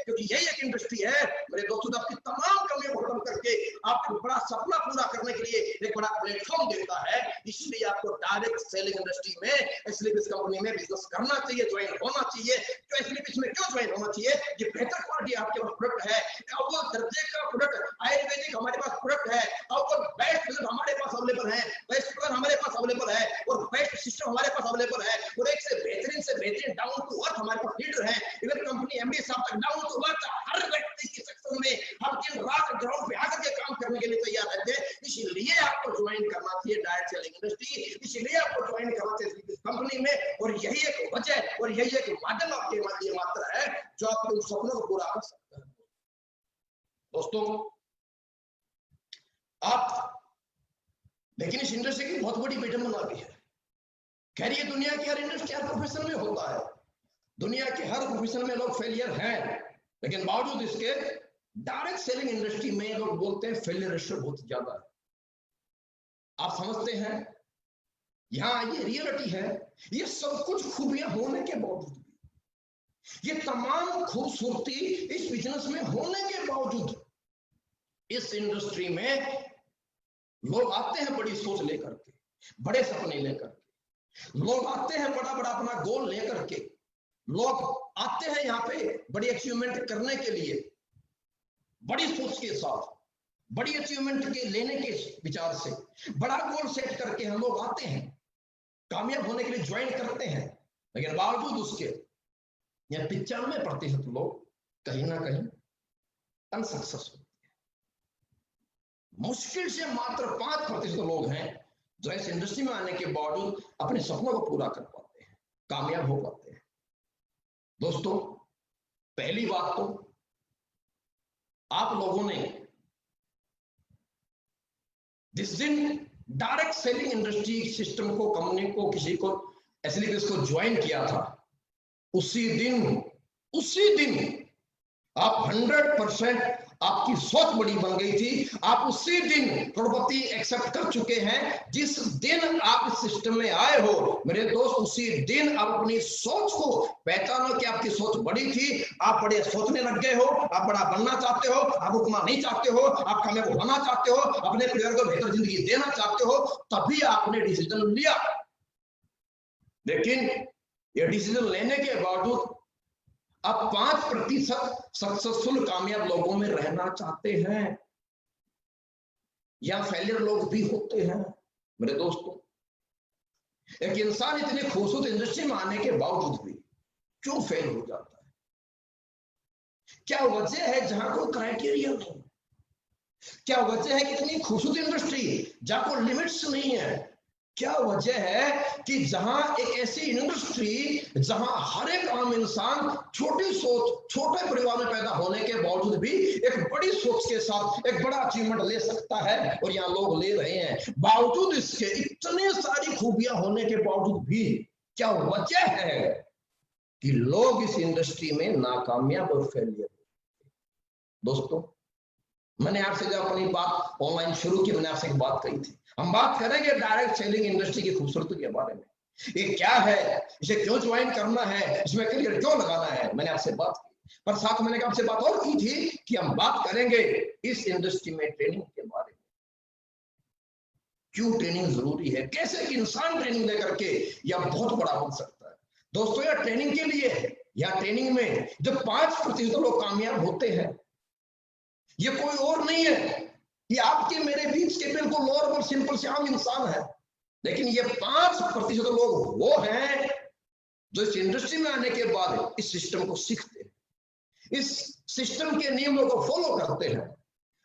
क्योंकि यही एक इंडस्ट्री है मेरे दोस्तों, आपकी तमाम कमियों को खत्म करके आपको बड़ा सपना पूरा करने के लिए एक बड़ा प्लेटफॉर्म देता है। इसलिए आपको डायरेक्ट सेलिंग इंडस्ट्री में, इसलिए इस कंपनी में बिजनेस करना चाहिए, ज्वाइन होना चाहिए। तो इसलिए इसमें क्यों ज्वाइन होना चाहिए? ये बेहतर क्वालिटी आपके पास प्रोडक्ट है, अव्वल दर्जे का प्रोडक्ट आयुर्वेदिक हमारे पास प्रोडक्ट है, अव्वल बेस्ट प्रोडक्ट हमारे पास अवेलेबल है, बेस्ट प्लान हमारे पास अवेलेबल है, और बेस्ट सिस्टम हमारे पास अवेलेबल है, और एक से बेहतरीन डाउन टू अर्थ हमारे पास लीडर है। इवन कंपनी एमडी साहब तक डाउन टू अर्थ हर व्यक्ति की सेक्शन में हम दिन रात ग्राउंड पे आकर के काम करने के लिए तैयार रहते हैं। इसलिए आपको ज्वाइन करना चाहिए डायरेक्ट सेलिंग इंडस्ट्री, इसलिए आपको ज्वाइन करना चाहिए इस कंपनी में। और यही एक वजह और यही एक माध्यम आपके लिए मात्र है जो आपके उन सपनों को पूरा कर सकता है। दोस्तों आप, लेकिन इस इंडस्ट्री की बहुत बड़ी विडंबना भी है। खैर ये दुनिया की हर इंडस्ट्री, हर प्रोफेशन में होता है, दुनिया के हर प्रोफेशन में लोग फेलियर हैं, लेकिन बावजूद इसके डायरेक्ट सेलिंग इंडस्ट्री में लोग बोलते हैं फेलियर रेशियो बहुत ज्यादा है। आप समझते हैं यहां ये रियलिटी है, ये सब कुछ खूबियां होने के बावजूद भी, ये तमाम खूबसूरती इस बिजनेस में होने के बावजूद इस इंडस्ट्री में लोग आते हैं बड़ी सोच लेकर के, बड़े सपने लेकर के, लोग आते हैं बड़ा बड़ा अपना गोल लेकर के, लोग आते हैं यहाँ पे बड़ी अचीवमेंट करने के लिए, बड़ी सोच के साथ, बड़ी अचीवमेंट के लेने के विचार से, बड़ा गोल सेट करके हम लोग आते हैं, कामयाब होने के लिए ज्वाइन करते हैं। लेकिन बावजूद उसके यह 95% लोग कहीं ना कहीं अनसक्सेसफुल, मुश्किल से मात्र 5% लोग हैं जो इस इंडस्ट्री में आने के बावजूद अपने सपनों को पूरा कर पाते हैं, कामयाब हो पाते हैं। दोस्तों पहली बात तो आप लोगों ने जिस दिन डायरेक्ट सेलिंग इंडस्ट्री सिस्टम को, कंपनी को, किसी को एसएलपीएस को ज्वाइन किया था, उसी दिन आप 100% आपकी सोच बड़ी बन गई थी। आप उसी दिन करोड़पति एक्सेप्ट कर चुके हैं। जिस दिन आप इस सिस्टम में आए हो मेरे दोस्त, उसी दिन आप अपनी सोच को पहचानो कि आपकी सोच बड़ी थी, आप बड़े सोचने लग गए हो, आप बड़ा बनना चाहते हो, आप रुकना नहीं चाहते हो, आप कामयाब होना चाहते हो, अपने परिवार को बेहतर जिंदगी देना चाहते हो, तभी आपने डिसीजन लिया। लेकिन ये डिसीजन लेने के बावजूद आप 5% सक्सेसफुल कामयाब लोगों में रहना चाहते हैं, या फेलियर लोग भी होते हैं मेरे दोस्तों। एक इंसान इतनी खूबसूरत इंडस्ट्री में आने के बावजूद भी क्यों फेल हो जाता है? क्या वजह है जहां कोई क्राइटेरिया नहीं? क्या वजह है कि इतनी खूबसूरत इंडस्ट्री जहां कोई लिमिट्स नहीं है? क्या वजह है कि जहां एक ऐसी इंडस्ट्री जहां हर एक आम इंसान छोटी सोच, छोटे परिवार में पैदा होने के बावजूद भी एक बड़ी सोच के साथ एक बड़ा अचीवमेंट ले सकता है, और यहाँ लोग ले रहे हैं। बावजूद इसके इतने सारी खूबियां होने के बावजूद भी क्या वजह है कि लोग इस इंडस्ट्री में नाकामयाब और फेलियर? दोस्तों मैंने आपसे जब अपनी बात ऑनलाइन शुरू की, मैंने आपसे एक बात कही थी, हम बात करेंगे डायरेक्ट सेलिंग इंडस्ट्री की खूबसूरती के बारे में। ये क्या है, इसे क्यों ज्वाइन करना है, इसमें करियर क्यों लगाना है, मैंने आपसे बात की। पर साथ मैंने आपसे बात और की थी कि हम बात करेंगे इस इंडस्ट्री में ट्रेनिंग के बारे में। क्यों ट्रेनिंग जरूरी है, कैसे एक इंसान ट्रेनिंग लेकर के यह बहुत बड़ा बन सकता है। दोस्तों यह ट्रेनिंग के लिए है, या ट्रेनिंग में जो 5% लोग कामयाब होते हैं, ये कोई और नहीं है, ये आपके मेरे बीच के बिल्कुल नॉर्मल सिंपल से आम इंसान है। लेकिन ये 5% लोग वो हैं जो इस इंडस्ट्री में आने के बाद इस सिस्टम को सीखते हैं, इस सिस्टम के नियमों को फॉलो करते हैं,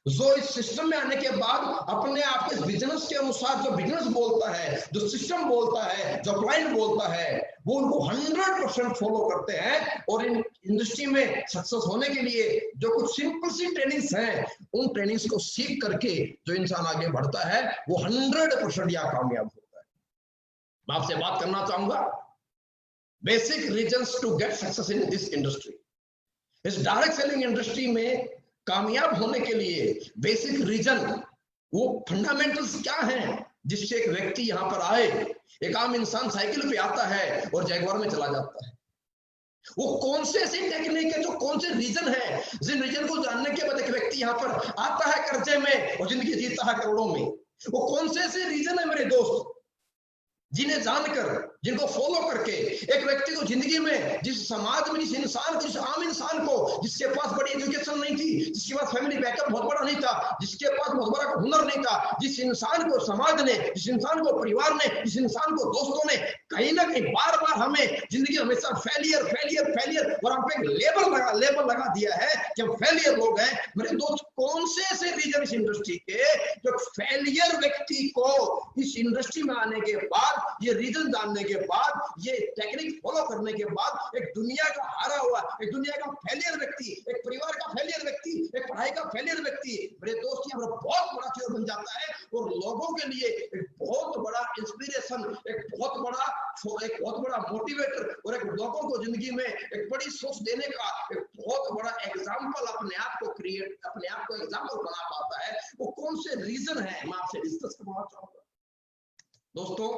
जो इस सिस्टम में आने के बाद अपने आप के बिजनेस के अनुसार जो बिजनेस बोलता है, जो सिस्टम बोलता है, जो क्लाइंट बोलता है, वो उनको 100% फॉलो करते हैं। और इन इंडस्ट्री में सक्सेस होने के लिए जो कुछ सिंपल सी ट्रेनिंग्स हैं, उन ट्रेनिंग्स को सीख करके जो इंसान आगे बढ़ता है वो 100% या कामयाब होता है। मैं आपसे बात करना चाहूंगा basic reasons to get success in this industry. इस डायरेक्ट सेलिंग इंडस्ट्री में कामयाब होने के लिए बेसिक रीजन, वो फंडामेंटल्स क्या हैं जिससे एक व्यक्ति यहां पर आए। एक आम इंसान साइकिल पे आता है और जैगवार में चला जाता है। वो कौन से ऐसी टेक्निक है, जो कौन से रीजन है, जिन रीजन को जानने के बाद एक व्यक्ति यहां पर आता है कर्जे में और जिंदगी जीता है करोड़ों में। वो कौन से ऐसे रीजन है मेरे दोस्त, जिन्हें जानकर, जिनको फॉलो करके एक व्यक्ति को जिंदगी में, जिस समाज में, जिस इंसान को, जिस आम इंसान को जिसके पास बड़ी एजुकेशन नहीं थी, जिसके पास फैमिली बैकअप बहुत बड़ा नहीं था, जिसके पास बहुत बड़ा हुनर नहीं था, जिस इंसान को समाज ने, जिस इंसान को परिवार ने, जिस इंसान को दोस्तों ने कहीं ना कहीं बार बार हमें जिंदगी हमेशा फेलियर फेलियर फेलियर और हम पे लेबल लगा दिया है कि हम फेलियर लोग हैं। मेरे दोस्त, कौन से ऐसे रीजन इस इंडस्ट्री के जो फेलियर व्यक्ति को इस इंडस्ट्री में आने के बाद, ये रीजन जानने के बाद, ये टेक्निक फॉलो करने के बाद एक दुनिया का हारा हुआ, एक दुनिया का फेलियर व्यक्ति, एक परिवार का फेलियर व्यक्ति, एक पढ़ाई का फेलियर व्यक्ति, मेरे दोस्त, यहाँ पर बहुत बड़ा चीज बन जाता है और लोगों के लिए एक बहुत बड़ा इंस्पिरेशन, एक बहुत बड़ा मोटिवेटर और एक लोगों को जिंदगी में एक बड़ी सोच देने का एक बहुत बड़ा एग्जाम्पल अपने आप को एग्जाम्पल बना पाता है। वो कौन से रीजन है, मैं आपसे डिस्कस करना चाहूंगा। दोस्तों,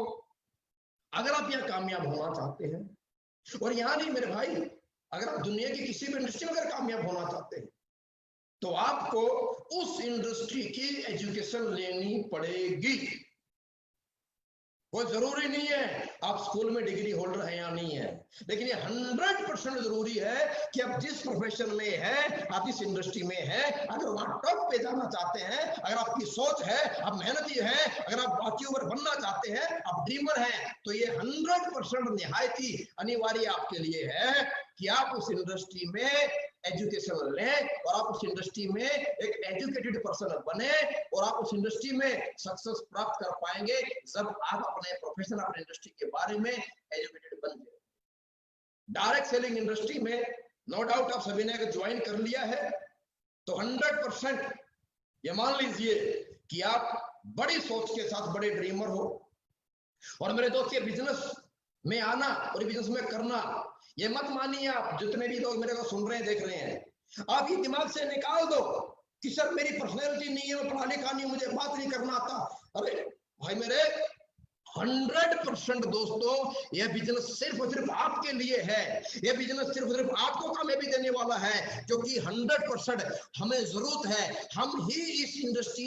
अगर आप यहाँ कामयाब होना चाहते हैं, और यहाँ नहीं मेरे भाई, अगर आप दुनिया की किसी भी इंडस्ट्री में अगर कामयाब होना चाहते हैं, तो आपको उस इंडस्ट्री की एजुकेशन लेनी पड़ेगी। कोई जरूरी नहीं है आप स्कूल में डिग्री होल्डर है या नहीं है, लेकिन ये 100% जरूरी है कि आप जिस प्रोफेशन में है, आप जिस इंडस्ट्री में है, अगर वहां टॉप पे जाना चाहते हैं, अगर आपकी सोच है, आप मेहनती हैं, अगर आप अचीवर बनना चाहते हैं, आप ड्रीमर हैं, तो ये 100% निहायत ही अनिवार्य आपके लिए है कि आप उस इंडस्ट्री में एजुकेशन लें और आप उस इंडस्ट्री में एक एजुकेटेड पर्सन बने और आप उस इंडस्ट्री में सक्सेस प्राप्त कर पाएंगे जब आप अपने प्रोफेशन, अपने इंडस्ट्री के बारे में एजुकेटेड बन जाए। डायरेक्ट सेलिंग इंडस्ट्री में नो डाउट आप सभी ने अगर ज्वाइन कर लिया है तो 100% ये मान लीजिए कि आप बड़ी सोच के साथ बड़े ड्रीमर हो। और मेरे दोस्त, ये बिजनेस में आना और बिजनेस में करना, ये मत मानिए आप जितने भी लोग मेरे को सुन रहे हैं, देख रहे हैं, आप ये दिमाग से निकाल दो कि सर मेरी पर्सनैलिटी नहीं है, मैं पढ़ा लिखा नहीं, मुझे बात नहीं करना आता। अरे भाई मेरे, 100% दोस्तों, यह बिजनेस सिर्फ और सिर्फ आपके लिए है। यह बिजनेस सिर्फ और सिर्फ आपको कामयाबी देने वाला है, क्योंकि 100% हमें जरूरत है। हम ही इस इंडस्ट्री,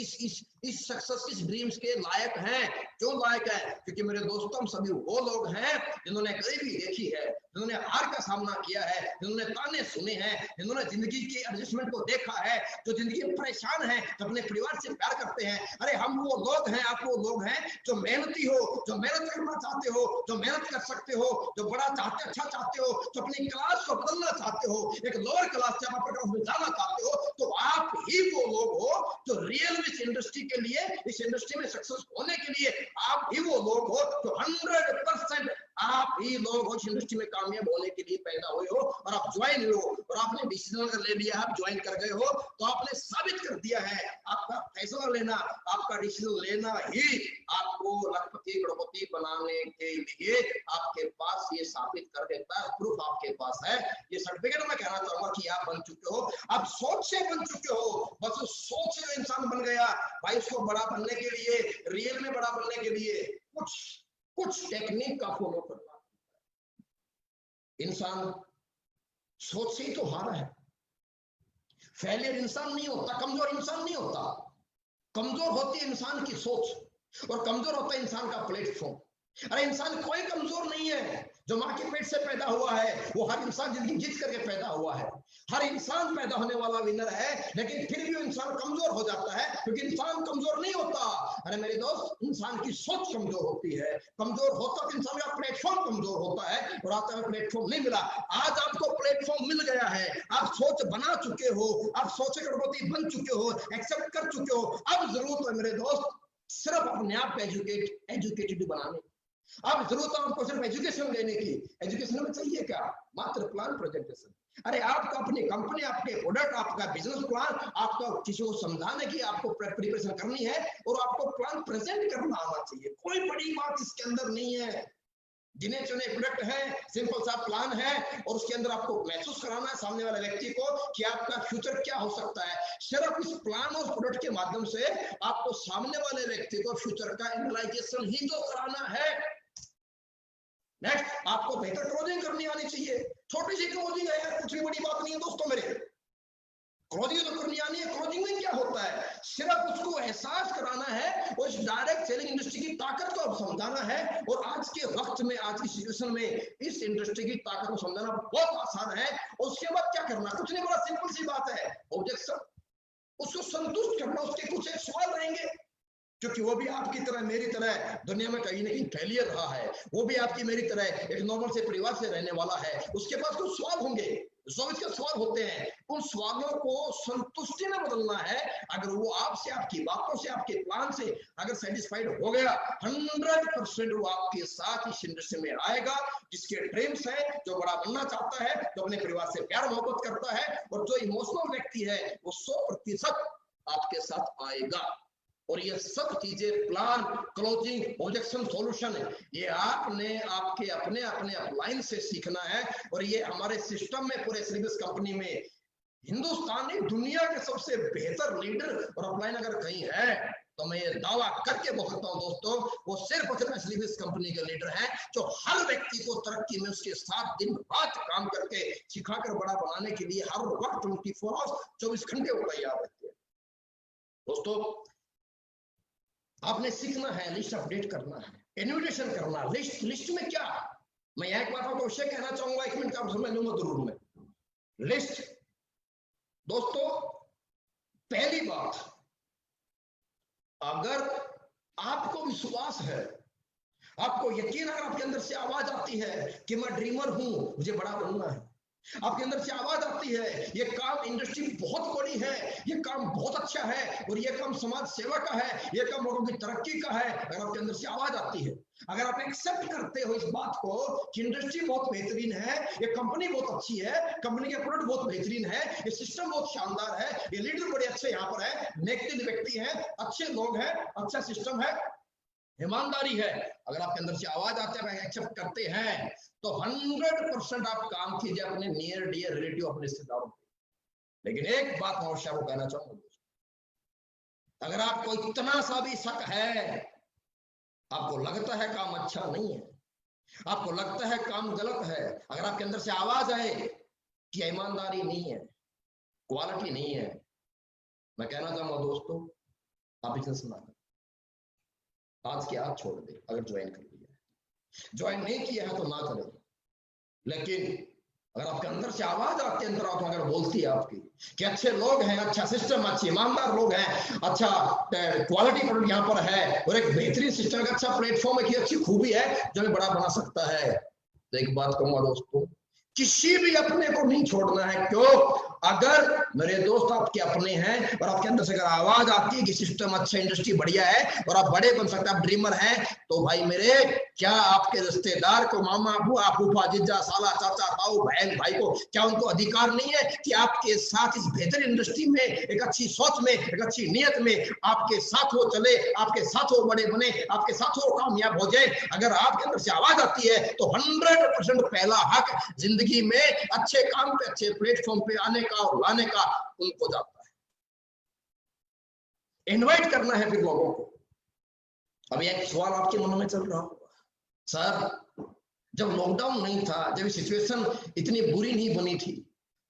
इस सक्सेस, इस ड्रीम्स के लायक हैं। क्यों लायक है? क्योंकि मेरे दोस्तों, हम सभी वो लोग हैं जिन्होंने गरीबी देखी है, जिन्होंने हार का सामना किया है, जिन्होंने ताने सुने हैं, जिन्होंने जिंदगी के एडजस्टमेंट को देखा है, जो जिंदगी में परेशान है, जो अपने परिवार से प्यार करते हैं। अरे हम वो लोग हैं, आप वो लोग हैं जो मेहनती हो, जो मेहनत करना चाहते हो, जो मेहनत कर सकते हो, जो बड़ा चाहते, अच्छा चाहते हो, जो अपनी क्लास को बदलना चाहते हो, एक लोअर क्लास से अपर क्लास में जाना चाहते हो, तो आप ही वो लोग हो जो रियल में इस इंडस्ट्री के लिए, इस इंडस्ट्री में सक्सेस होने के लिए आप ही वो लोग हो जो 100% आप ही लोग इस इंडस्ट्री में कामयाब होने के लिए पैदा हुए हो। और आप ज्वाइन हुए हो और आपने डिसीजन अगर ले लिया, आप ज्वाइन कर गए हो, तो आपने साबित कर दिया है। आपका फैसला लेना, आपका डिसीजन लेना ही आपको लखपति करोड़पति बनाने के लिए आपके पास ये साबित कर देता है। प्रूफ आपके पास है। ये सर्टिफिकेट मैं कहना चाहूंगा कि आप बन चुके हो, आप सोच से बन चुके हो। बस उस सोच से इंसान बन गया भाई। उसको बड़ा बनने के लिए, रियल में बड़ा बनने के लिए कुछ टेक्निक का फॉलो करना। इंसान सोच से ही तो हारा है। फेलियर इंसान नहीं होता, कमजोर इंसान नहीं होता। कमजोर होती है इंसान की सोच और कमजोर होता है इंसान का प्लेटफॉर्म। अरे इंसान कोई कमजोर नहीं है, जो माँ के पेट से पैदा हुआ है वो हर इंसान जिंदगी जीत करके पैदा हुआ है। हर इंसान पैदा होने वाला विनर है, लेकिन फिर भी इंसान कमजोर हो जाता है, क्योंकि इंसान कमजोर नहीं होता। अरे मेरे दोस्त, इंसान की सोच कमजोर होती है। कमजोर होता तो इंसान का प्लेटफॉर्म कमजोर होता है, और आज हमें प्लेटफॉर्म नहीं मिला। आज आपको प्लेटफॉर्म मिल गया है, आप सोच बना चुके हो, आप सोचे करोड़पति बन चुके हो, एक्सेप्ट कर चुके हो। अब जरूरत है मेरे दोस्त सिर्फ अपने आप को एजुकेटेड बनाने। अब जरूरत है आपको सिर्फ एजुकेशन लेने की। एजुकेशन में चाहिए क्या? मात्र प्लान प्रेजेंटेशन। अरे आपको अपनी कंपनी, आपके प्रोडक्ट, आपका बिजनेस प्लान, आपको किसी को समझाने की आपको प्रिपरेशन करनी है, और आपको प्लान प्रेजेंट करना आना चाहिए। कोई बड़ी बात इसके अंदर नहीं है। गिने चुने प्रोडक्ट है, सिंपल सा प्लान है, और उसके अंदर आपको महसूस कराना है सामने वाले व्यक्ति को कि आपका फ्यूचर क्या हो सकता है। सिर्फ इस प्लान और प्रोडक्ट के माध्यम से आपको सामने वाले व्यक्ति को फ्यूचर का एनालाइजेशन ही तो कराना है। नेक्स्ट, आपको बेहतर क्लोजिंग करनी आनी चाहिए। छोटी सी क्लोजिंग है यार, कुछ भी बड़ी बात नहीं है दोस्तों मेरे। क्लोजिंग तो करनी आनी है। क्लोजिंग में क्या होता है? सिर्फ उसको एहसास कराना है, और इस डायरेक्ट सेलिंग इंडस्ट्री की ताकत को समझाना है। और आज के वक्त में, आज की सिचुएशन में इस इंडस्ट्री की ताकत को समझाना बहुत आसान है। और उसके बाद क्या करना? कुछ नहीं, बड़ा सिंपल सी बात है, ऑब्जेक्शन। उसको संतुष्ट करना। उसके कुछ एक सवाल रहेंगे, क्योंकि वो भी आपकी तरह, मेरी तरह दुनिया में कहीं ना कहीं फेलियर रहा है। वो भी आपकी मेरी तरह एक नॉर्मल से परिवार से रहने वाला है। उसके पास कुछ सवाल होंगे, जो इसके सवाल होते हैं, उन सवालों को संतुष्टि में बदलना है। अगर वो आपसे, आपकी बातों से, आपके प्लान से अगर सेटिस्फाइड हो गया, 100% वो आपके साथ इस इंडस्ट्री में आएगा। जिसके ड्रीम्स है, जो बड़ा बनना चाहता है, जो अपने परिवार से प्यार मोहब्बत करता है, और जो इमोशनल व्यक्ति है, वो 100% आपके साथ आएगा। और ये सब चीजें, प्लान, क्लोजिंग, ऑब्जेक्शन, सॉल्यूशन, ये आपने आपके अपने अपने अपलाइन से सीखना है। और ये हमारे सिस्टम में, पूरे सर्विस कंपनी में, हिंदुस्तान नहीं दुनिया के सबसे बेहतर लीडर और अपलाइन अगर कहीं है, तो मैं ये दावा करके बोल सकता हूँ दोस्तों, वो सिर्फ और सिर्फ सर्विस कंपनी के लीडर हैं, जो हर व्यक्ति को तरक्की में उसके साथ दिन रात काम करके सिखाकर बड़ा बनाने के लिए हर वक्त 24 आवर्स 24 घंटे वो तैयार रहते हैं। दोस्तों, आपने सीखना है, लिस्ट अपडेट करना है, इन्विटेशन करना। लिस्ट में क्या? मैं एक बात आपको अवश्य कहना चाहूंगा, 1 मिनट का आप समझ लूंगा जरूर में। लिस्ट दोस्तों, पहली बात, अगर आपको विश्वास है, आपको यकीन, अगर आपके अंदर से आवाज आती है कि मैं ड्रीमर हूं, मुझे बड़ा बनना है, आपके अंदर से आवाज आती है ये काम, इंडस्ट्री बहुत बड़ी है, ये काम बहुत अच्छा है, और ये काम समाज सेवा का है, ये काम लोगों की तरक्की का है, अगर आपके अंदर से आवाज आती है, अगर आप एक्सेप्ट करते हो इस बात को कि इंडस्ट्री बहुत बेहतरीन है, ये कंपनी बहुत अच्छी है, कंपनी के प्रोडक्ट बहुत बेहतरीन है, ये सिस्टम बहुत शानदार है, ये लीडर बड़े अच्छे यहाँ पर है, नेक व्यक्ति है, अच्छे लोग हैं, अच्छा सिस्टम है, ईमानदारी है, अगर आपके अंदर से आवाज आते हैं, एक्सेप्ट करते हैं, तो 100% आप काम कीजिए अपने नियर डियर रिलेटिव, अपने रिश्तेदारों पे। लेकिन एक बात मैं अवश्य आपको कहना चाहूंगा, अगर आपको इतना सा भी शक है, आपको लगता है काम अच्छा नहीं है, आपको लगता है काम गलत है, अगर आपके अंदर से आवाज आए कि ईमानदारी नहीं है, क्वालिटी नहीं है, मैं कहना चाहूंगा दोस्तों, आप बिजनेस ना करें। आज के आज छोड़ दे, अगर ज्वाइन कर लिया, ज्वाइन नहीं किया है तो ना करें। लेकिन अगर आपके अंदर से आवाज आपके अंदर अगर बोलती है आपकी कि अच्छे लोग हैं, अच्छा सिस्टम, अच्छे ईमानदार लोग हैं, अच्छा क्वालिटी प्रोडक्ट यहाँ पर है, और एक बेहतरीन सिस्टम का अच्छा प्लेटफॉर्म है, कि अच्छी खूबी है जो हमें बड़ा बना सकता है, तो एक बात कहूंगा दोस्तों, किसी भी अपने को नहीं छोड़ना है। क्यों? अगर मेरे दोस्त आपके अपने हैं और आपके अंदर से अगर आवाज आती है कि सिस्टम अच्छा, इंडस्ट्री बढ़िया है और आप बड़े बन सकते हैं, आप ड्रीमर हैं, तो भाई मेरे, क्या आपके रिश्तेदार को, मामा, बुआ, फूफा, जीजा, साला, चाचा, ताऊ, बहन, भाई को, क्या उनको अधिकार नहीं है कि आपके साथ इस बेहतर इंडस्ट्री में, एक अच्छी सोच में, एक अच्छी नियत में आपके साथ वो चले, आपके साथ वो बड़े बने, आपके साथ वो कामयाब हो जाए? अगर आपके अंदर से आवाज आती है तो 100% पहला हक जिंदगी में अच्छे काम पे, अच्छे प्लेटफॉर्म पे आने का और लाने का उनको जाता है। इनवाइट करना है फिर लोगों को। अभी एक सवाल आपके मन में चल रहा होगा, सर जब लॉकडाउन नहीं था, जब सिचुएशन इतनी बुरी नहीं बनी थी,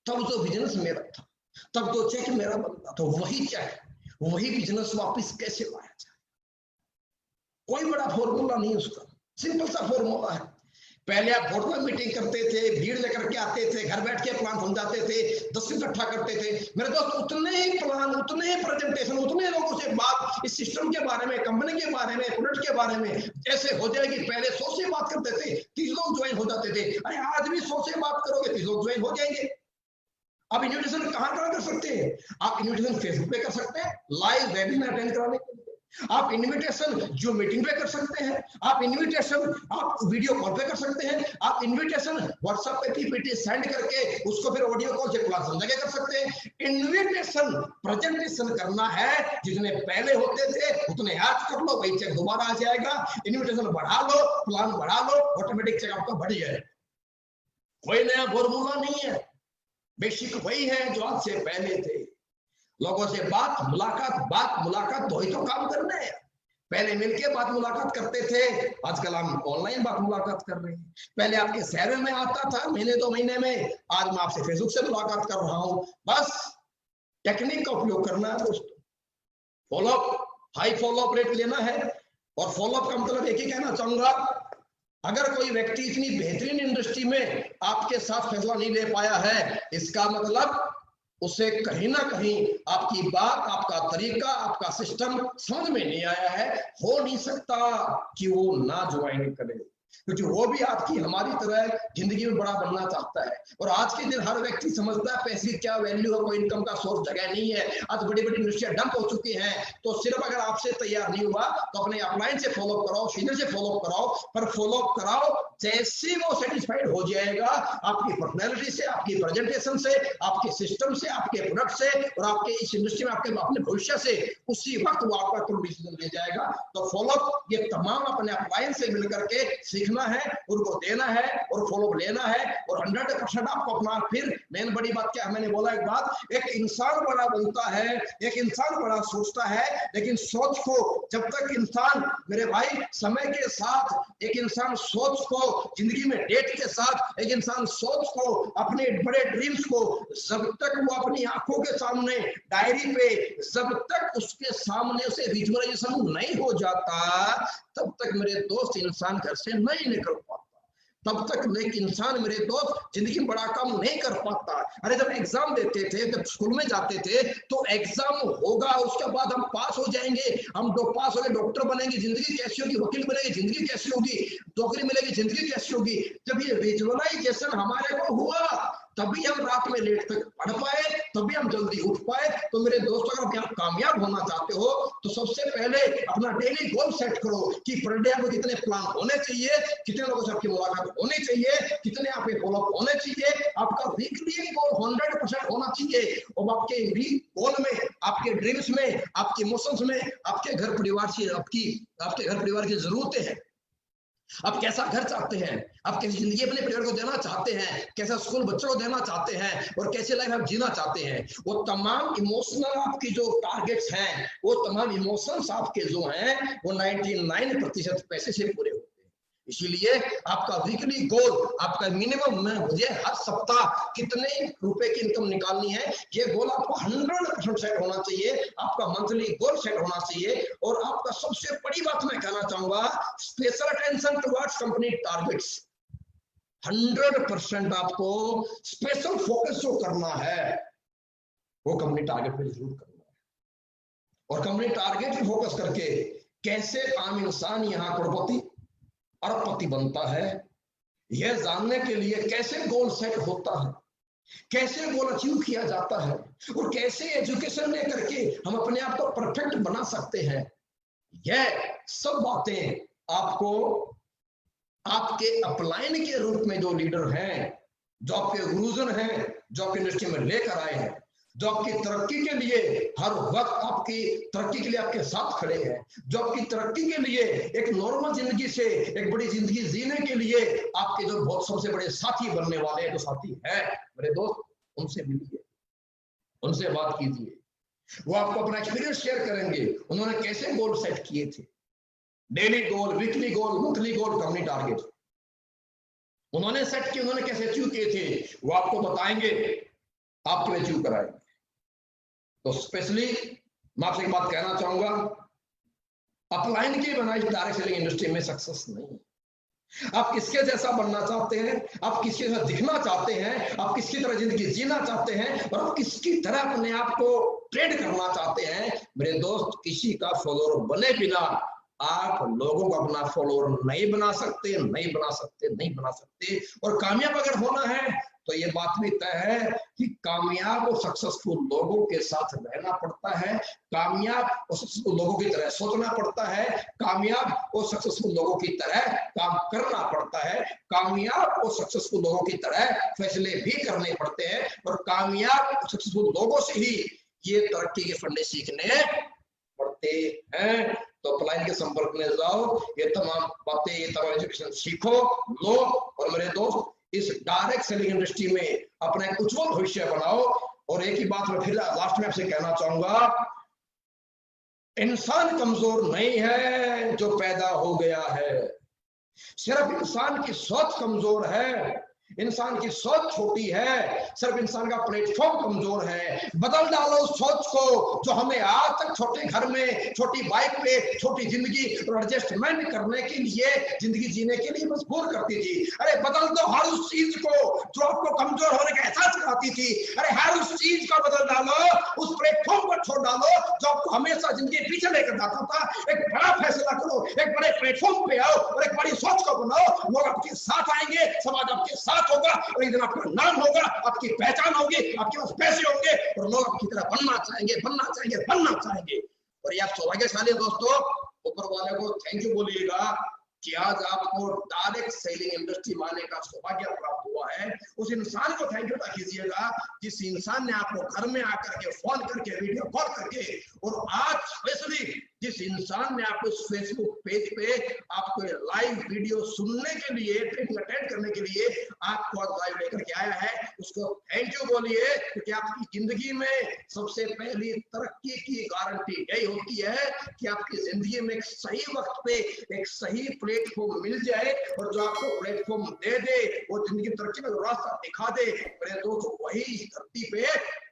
तब तो बिजनेस मेरा था, तब तो चेक मेरा बनता, तो वही चेक, वही बिजनेस वापस कैसे लाया जाए? कोई बड़ा फॉर्मूला नहीं उसका, सिंपल सा फॉर्मूला है, पहले आप बोर्ड में मीटिंग करते थे, भीड़ लेकर के आते थे, घर बैठ के प्लान समझाते थे, 10 इकट्ठा करते थे। मेरे दोस्त उतने ही प्लान, उतने ही प्रेजेंटेशन, उतने लोगों से बात इस सिस्टम के बारे में, कंपनी के बारे में, प्रोडक्ट के बारे में जैसे हो जाएगी। पहले 100 से बात करते थे, 30 लोग ज्वाइन हो जाते थे। अरे आज भी 100 से बात करोगे 30 लोग ज्वाइन हो जाएंगे। आप इन्विटेशन कहाँ कर सकते हैं? आप इन्विटेशन फेसबुक पे कर सकते हैं, लाइव वेबिनार अटेंड कराने के लिए। आप इन्विटेशन जो मीटिंग पे कर सकते हैं, आप इन्विटेशन आप वीडियो कॉल पे कर सकते हैं, आप इन्विटेशन व्हाट्सएप पे पीपीटी सेंड करके उसको फिर ऑडियो कॉल से क्लास समझा के कर सकते हैं। इन्विटेशन प्रेजेंटेशन करना है, जितने पहले होते थे उतने आज कर लो, वही चेक दोबारा आ जाएगा। इन्विटेशन बढ़ा लो, प्लान बढ़ा लो, ऑटोमेटिक चेक आपका बढ़ जाएगा। कोई नया फॉर्मूला नहीं है, बेसिक वही है जो आज से पहले थे। लोगों से बात मुलाकात वही तो काम करना है। पहले मिलके बात मुलाकात करते थे, आजकल हम ऑनलाइन बात मुलाकात कर रहे हैं। पहले आपके शहर में आता था महीने 2 महीने में, आज मैं आपसे फेसबुक से मुलाकात कर रहा हूं। बस टेक्निक का उपयोग करना है दोस्तों। फॉलोअप, हाई फॉलोअप रेट लेना है। और फॉलोअप का मतलब एक ही कहना चाहूंगा, अगर कोई व्यक्ति इतनी बेहतरीन इंडस्ट्री में आपके साथ फैसला नहीं ले पाया है, इसका मतलब उसे कहीं ना कहीं आपकी बात, आपका तरीका, आपका सिस्टम समझ में नहीं आया है। हो नहीं सकता कि वो ना ज्वाइन करे, क्योंकि वो भी आपकी हमारी तरह जिंदगी में बड़ा बनना चाहता है। और आज के दिन हर व्यक्ति समझता है पैसे की क्या वैल्यू है, कोई इनकम का सोर्स जगह नहीं है। आज बड़ी बड़ी इंडस्ट्रियां डंप हो चुकी हैं। तो सिर्फ अगर आपसे तैयार नहीं हुआ तो अपने अपलाइन से फॉलोअप कराओ, सीनियर से फॉलोअप कराओ, पर फॉलोअप कराओ जैसे वो सेटिस्फाइड हो जाएगा आपकी पर्सनैलिटी से, आपकी प्रेजेंटेशन से, आपके सिस्टम से, आपके प्रोडक्ट से और आपके इस इंडस्ट्री में आपके अपने भविष्य से, उसी वक्त वो आपका तुरंत डिसीजन ले जाएगा। तो फॉलोअप ये तमाम अपने अपलाइन से मिलकर के सीखना है, उनको देना है और फॉलोअप लेना है। और 100% आपको अपना, फिर मेन बड़ी बात क्या, मैंने बोला एक बात, एक इंसान बड़ा बनता है, एक इंसान बड़ा सोचता है, लेकिन सोच को जब तक इंसान, मेरे भाई, समय के साथ एक इंसान सोच को जिंदगी में डेट के साथ, एक इंसान सोच को, अपने बड़े ड्रीम्स को जब तक वो अपनी आंखों के सामने डायरी पे, जब तक उसके सामने उसे विजुअलाइजेशन नहीं हो जाता, तब तक मेरे दोस्त इंसान घर से नहीं निकल पाता। तब तक एक इंसान, मेरे दोस्त, जिंदगी में बड़ा काम नहीं कर पाता। अरे जब एग्जाम देते थे, जब स्कूल में जाते थे, तो एग्जाम होगा, उसके बाद हम पास हो जाएंगे, हम पास हो गए, डॉक्टर बनेंगे, जिंदगी कैसी होगी, वकील बनेंगे, जिंदगी कैसी होगी, नौकरी मिलेगी, जिंदगी कैसी होगी। जब ये विजुअलाइजेशन हमारे को हुआ, तभी हम रात में लेट तक पढ़ पाए, तभी हम जल्दी उठ पाए। तो मेरे दोस्तों, अगर आप कामयाब होना चाहते हो तो सबसे पहले अपना डेली गोल सेट करो कि पर डे आपको कितने प्लान होने चाहिए, कितने लोगों से आपकी मुलाकात होनी चाहिए, कितने आपके फॉलोअप होने चाहिए। आपका वीकली गोल 100% होना चाहिए। और आपके गोल में, आपके ड्रीम्स में, आपके इमोशंस में, आपके घर परिवार से, आपके घर परिवार की जरूरतें हैं। आप कैसा घर चाहते हैं, आप कैसी जिंदगी अपने परिवार को देना चाहते हैं, कैसा स्कूल बच्चों को देना चाहते हैं और कैसे लाइफ आप जीना चाहते हैं, वो तमाम इमोशनल आपकी जो टारगेट्स हैं, वो तमाम इमोशंस आपके जो हैं, वो 99% पैसे से पूरे होते हैं। इसीलिए आपका वीकली गोल, आपका मिनिमम में, मुझे हर सप्ताह कितने रुपए की इनकम निकालनी है, ये गोल आपको 100% सेट होना चाहिए। आपका मंथली गोल सेट होना चाहिए। और आपका सबसे बड़ी बात मैं कहना चाहूंगा, special attention towards company targets. 100% आपको स्पेशल फोकस जो करना है, वो कंपनी टारगेट पे जरूर करना है। और कंपनी टारगेट पे फोकस करके कैसे आम इंसान यहाँ करोड़पति, अरबपति बनता है, यह जानने के लिए कैसे गोल सेट होता है, कैसे गोल अचीव किया जाता है और कैसे एजुकेशन लेकर के हम अपने आप को परफेक्ट बना सकते हैं, यह सब बातें आपको आपके अपलाइन के रूप में जो लीडर हैं, जो आपके गुरुजन हैं, जो आपकी इंडस्ट्री में लेकर आए हैं, जो आपकी तरक्की के लिए हर वक्त आपकी तरक्की के लिए आपके साथ खड़े हैं, जो आपकी तरक्की के लिए एक नॉर्मल जिंदगी से एक बड़ी जिंदगी जीने के लिए आपके जो बहुत सबसे बड़े साथी बनने वाले हैं, जो साथी हैं मेरे दोस्त, उनसे मिलिए, उनसे बात कीजिए। वो आपको अपना एक्सपीरियंस शेयर करेंगे, उन्होंने कैसे गोल सेट किए थे, डेली गोल, वीकली गोल, मंथली गोल, कंपनी टारगेट उन्होंने सेट किए, उन्होंने कैसे अचीव किए थे, वो आपको बताएंगे, आपको अचीव कराएंगे। तो स्पेशली मैं आपसे एक बात कहना चाहूंगा, अपलाइन की बनाई डायरेक्ट सेलिंग इंडस्ट्री में सक्सेस नहीं है। आप किसके जैसा बनना चाहते हैं, आप किसके जैसा दिखना चाहते हैं, आप किसकी तरह जिंदगी जीना चाहते हैं और आप किसकी तरह अपने आप को ट्रेड करना चाहते हैं। मेरे दोस्त, किसी का फॉलोअर बने बिना आप लोगों को अपना फॉलोअर नहीं बना सकते, नहीं बना सकते, नहीं बना सकते। और कामयाब अगर होना है तो ये बात भी तय है कि कामयाब और सक्सेसफुल लोगों के साथ रहना पड़ता है, कामयाब और सक्सेसफुल लोगों की तरह सोचना पड़ता है, कामयाब और सक्सेसफुल लोगों की तरह काम करना पड़ता है, कामयाब और सक्सेसफुल लोगों की तरह फैसले भी करने पड़ते हैं और कामयाब और सक्सेसफुल लोगों से ही ये तरक्की के फंडे सीखने पड़ते हैं। तो अपलाइन के संपर्क में जाओ, ये तमाम बातें, ये तमाम एजुकेशन सीखो, लो और मेरे दोस्त इस डायरेक्ट सेलिंग इंडस्ट्री में अपना एक उज्जवल भविष्य बनाओ। और एक ही बात मैं फिर लास्ट में आपसे कहना चाहूंगा, इंसान कमजोर नहीं है जो पैदा हो गया है, सिर्फ इंसान की सोच कमजोर है, इंसान की सोच छोटी है, सिर्फ इंसान का प्लेटफॉर्म कमजोर है। बदल डालो उस सोच को जो हमें आज तक छोटे घर में, छोटी बाइक पे, छोटी जिंदगी और एडजस्टमेंट करने के लिए, जिंदगी जीने के लिए मजबूर करती थी। अरे बदल दो हर उस चीज को जो आपको कमजोर होने का एहसास कराती थी। अरे हर उस चीज को बदल डालो, उस प्लेटफॉर्म को छोड़ डालो जो आपको हमेशा जिंदगी पीछे लेकर जाता था। एक बड़ा फैसला करो, एक बड़े प्लेटफॉर्म पे आओ और एक बड़ी सोच को बनाओ। लोग आपके साथ आएंगे, समाज आपके साथ होगा और एक दिन आपका नाम होगा, आपकी पहचान होगी, आपके पास पैसे होंगे और लोग आपकी तरह बनना चाहेंगे, बनना चाहेंगे, बनना चाहेंगे। और ये आप सौभाग्यशाली दोस्तों, ऊपर वाले को थैंक यू बोलिएगा कि आज आपको डायरेक्ट सेलिंग इंडस्ट्री में आने का सौभाग्य प्राप्त हुआ है। उस इंसान को थैंक यू कीजिएगा जिस इंसान ने आपको घर में आकर के फोन करके, वीडियो कॉल करके, और आज स्पेशली जिस इंसान ने आपको फेसबुक पेज पे आपको लाइव वीडियो सुनने के लिए, ट्रेनिंग अटेंड करने के लिए आपको लाइव लेकर के आया है, उसको थैंक यू बोलिए। क्योंकि आपकी जिंदगी में सबसे पहली तरक्की की गारंटी यही होती है कि आपकी जिंदगी में एक सही वक्त पे एक सही प्लेटफॉर्म मिल जाए और जो आपको प्लेटफॉर्म दे दे, वो जिंदगी तरक्की का रास्ता दिखा दे। मेरे दोस्त, वही इस धरती पे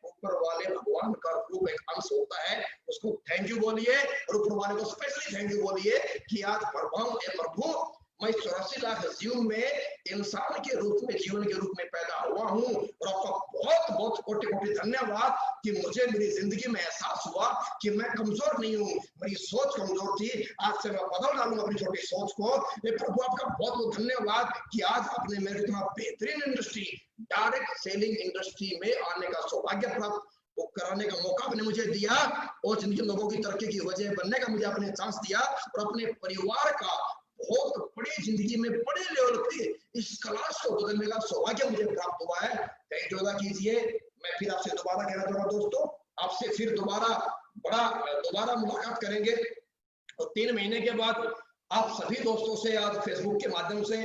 ऊपर वाले भगवान का रूप एक अंश होता है, उसको थैंक यू बोलिए। और ऊपर वाले को स्पेशली थैंक यू बोलिए कि आज प्रभु मैं 84 लाख जीवन में इंसान के रूप में, जीवन के रूप में पैदा हुआ हूँ। और आपका बहुत बहुत कोटि कोटि धन्यवाद कि मुझे मेरी जिंदगी में एहसास हुआ कि मैं कमजोर नहीं हूँ, मेरी सोच कमजोर थी। आज से मैं बदल डालूंगा अपनी छोटी सोच को। ये प्रभु आपका बहुत बहुत धन्यवाद कि आज आपने मेरे इतना बेहतरीन इंडस्ट्री, डायरेक्ट सेलिंग इंडस्ट्री में आने का सौभाग्य प्राप्त वो कराने का मौका आपने मुझे दिया और जिनके लोगों की तरक्की की वजह बनने का मुझे आपने चांस दिया और अपने परिवार का बहुत बड़ी जिंदगी में बड़े लेवल पे इस क्लास को बदलने का सौभाग्य मुझे प्राप्त हुआ है। थैंक यू कीजिए। मैं फिर आपसे दोबारा कहना चाहूंगा दोस्तों, आपसे फिर दोबारा मुलाकात करेंगे और 3 महीने के बाद आप सभी दोस्तों से आज फेसबुक के माध्यम से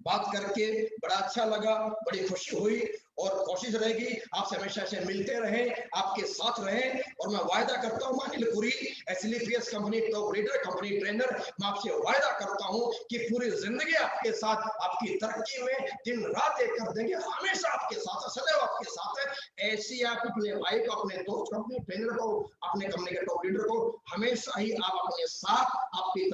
बात करके बड़ा अच्छा लगा, बड़ी खुशी हुई। और कोशिश रहेगी आपसे हमेशा से मिलते रहें, आपके साथ रहें। और मैं वायदा करता हूं Anil Puri, SLPS company top leader, company trainer, मैं आपसे वायदा करता हूं कि पूरी जिंदगी आपके साथ, आपकी तरक्की में दिन रात एक कर देंगे, हमेशा आपके साथ, सदैव आपके साथ है। ऐसी आप अपने भाई को, अपने दोस्त को, अपने ट्रेनर को, अपने कंपनी के टॉप लीडर को हमेशा ही आप अपने साथ, आपकी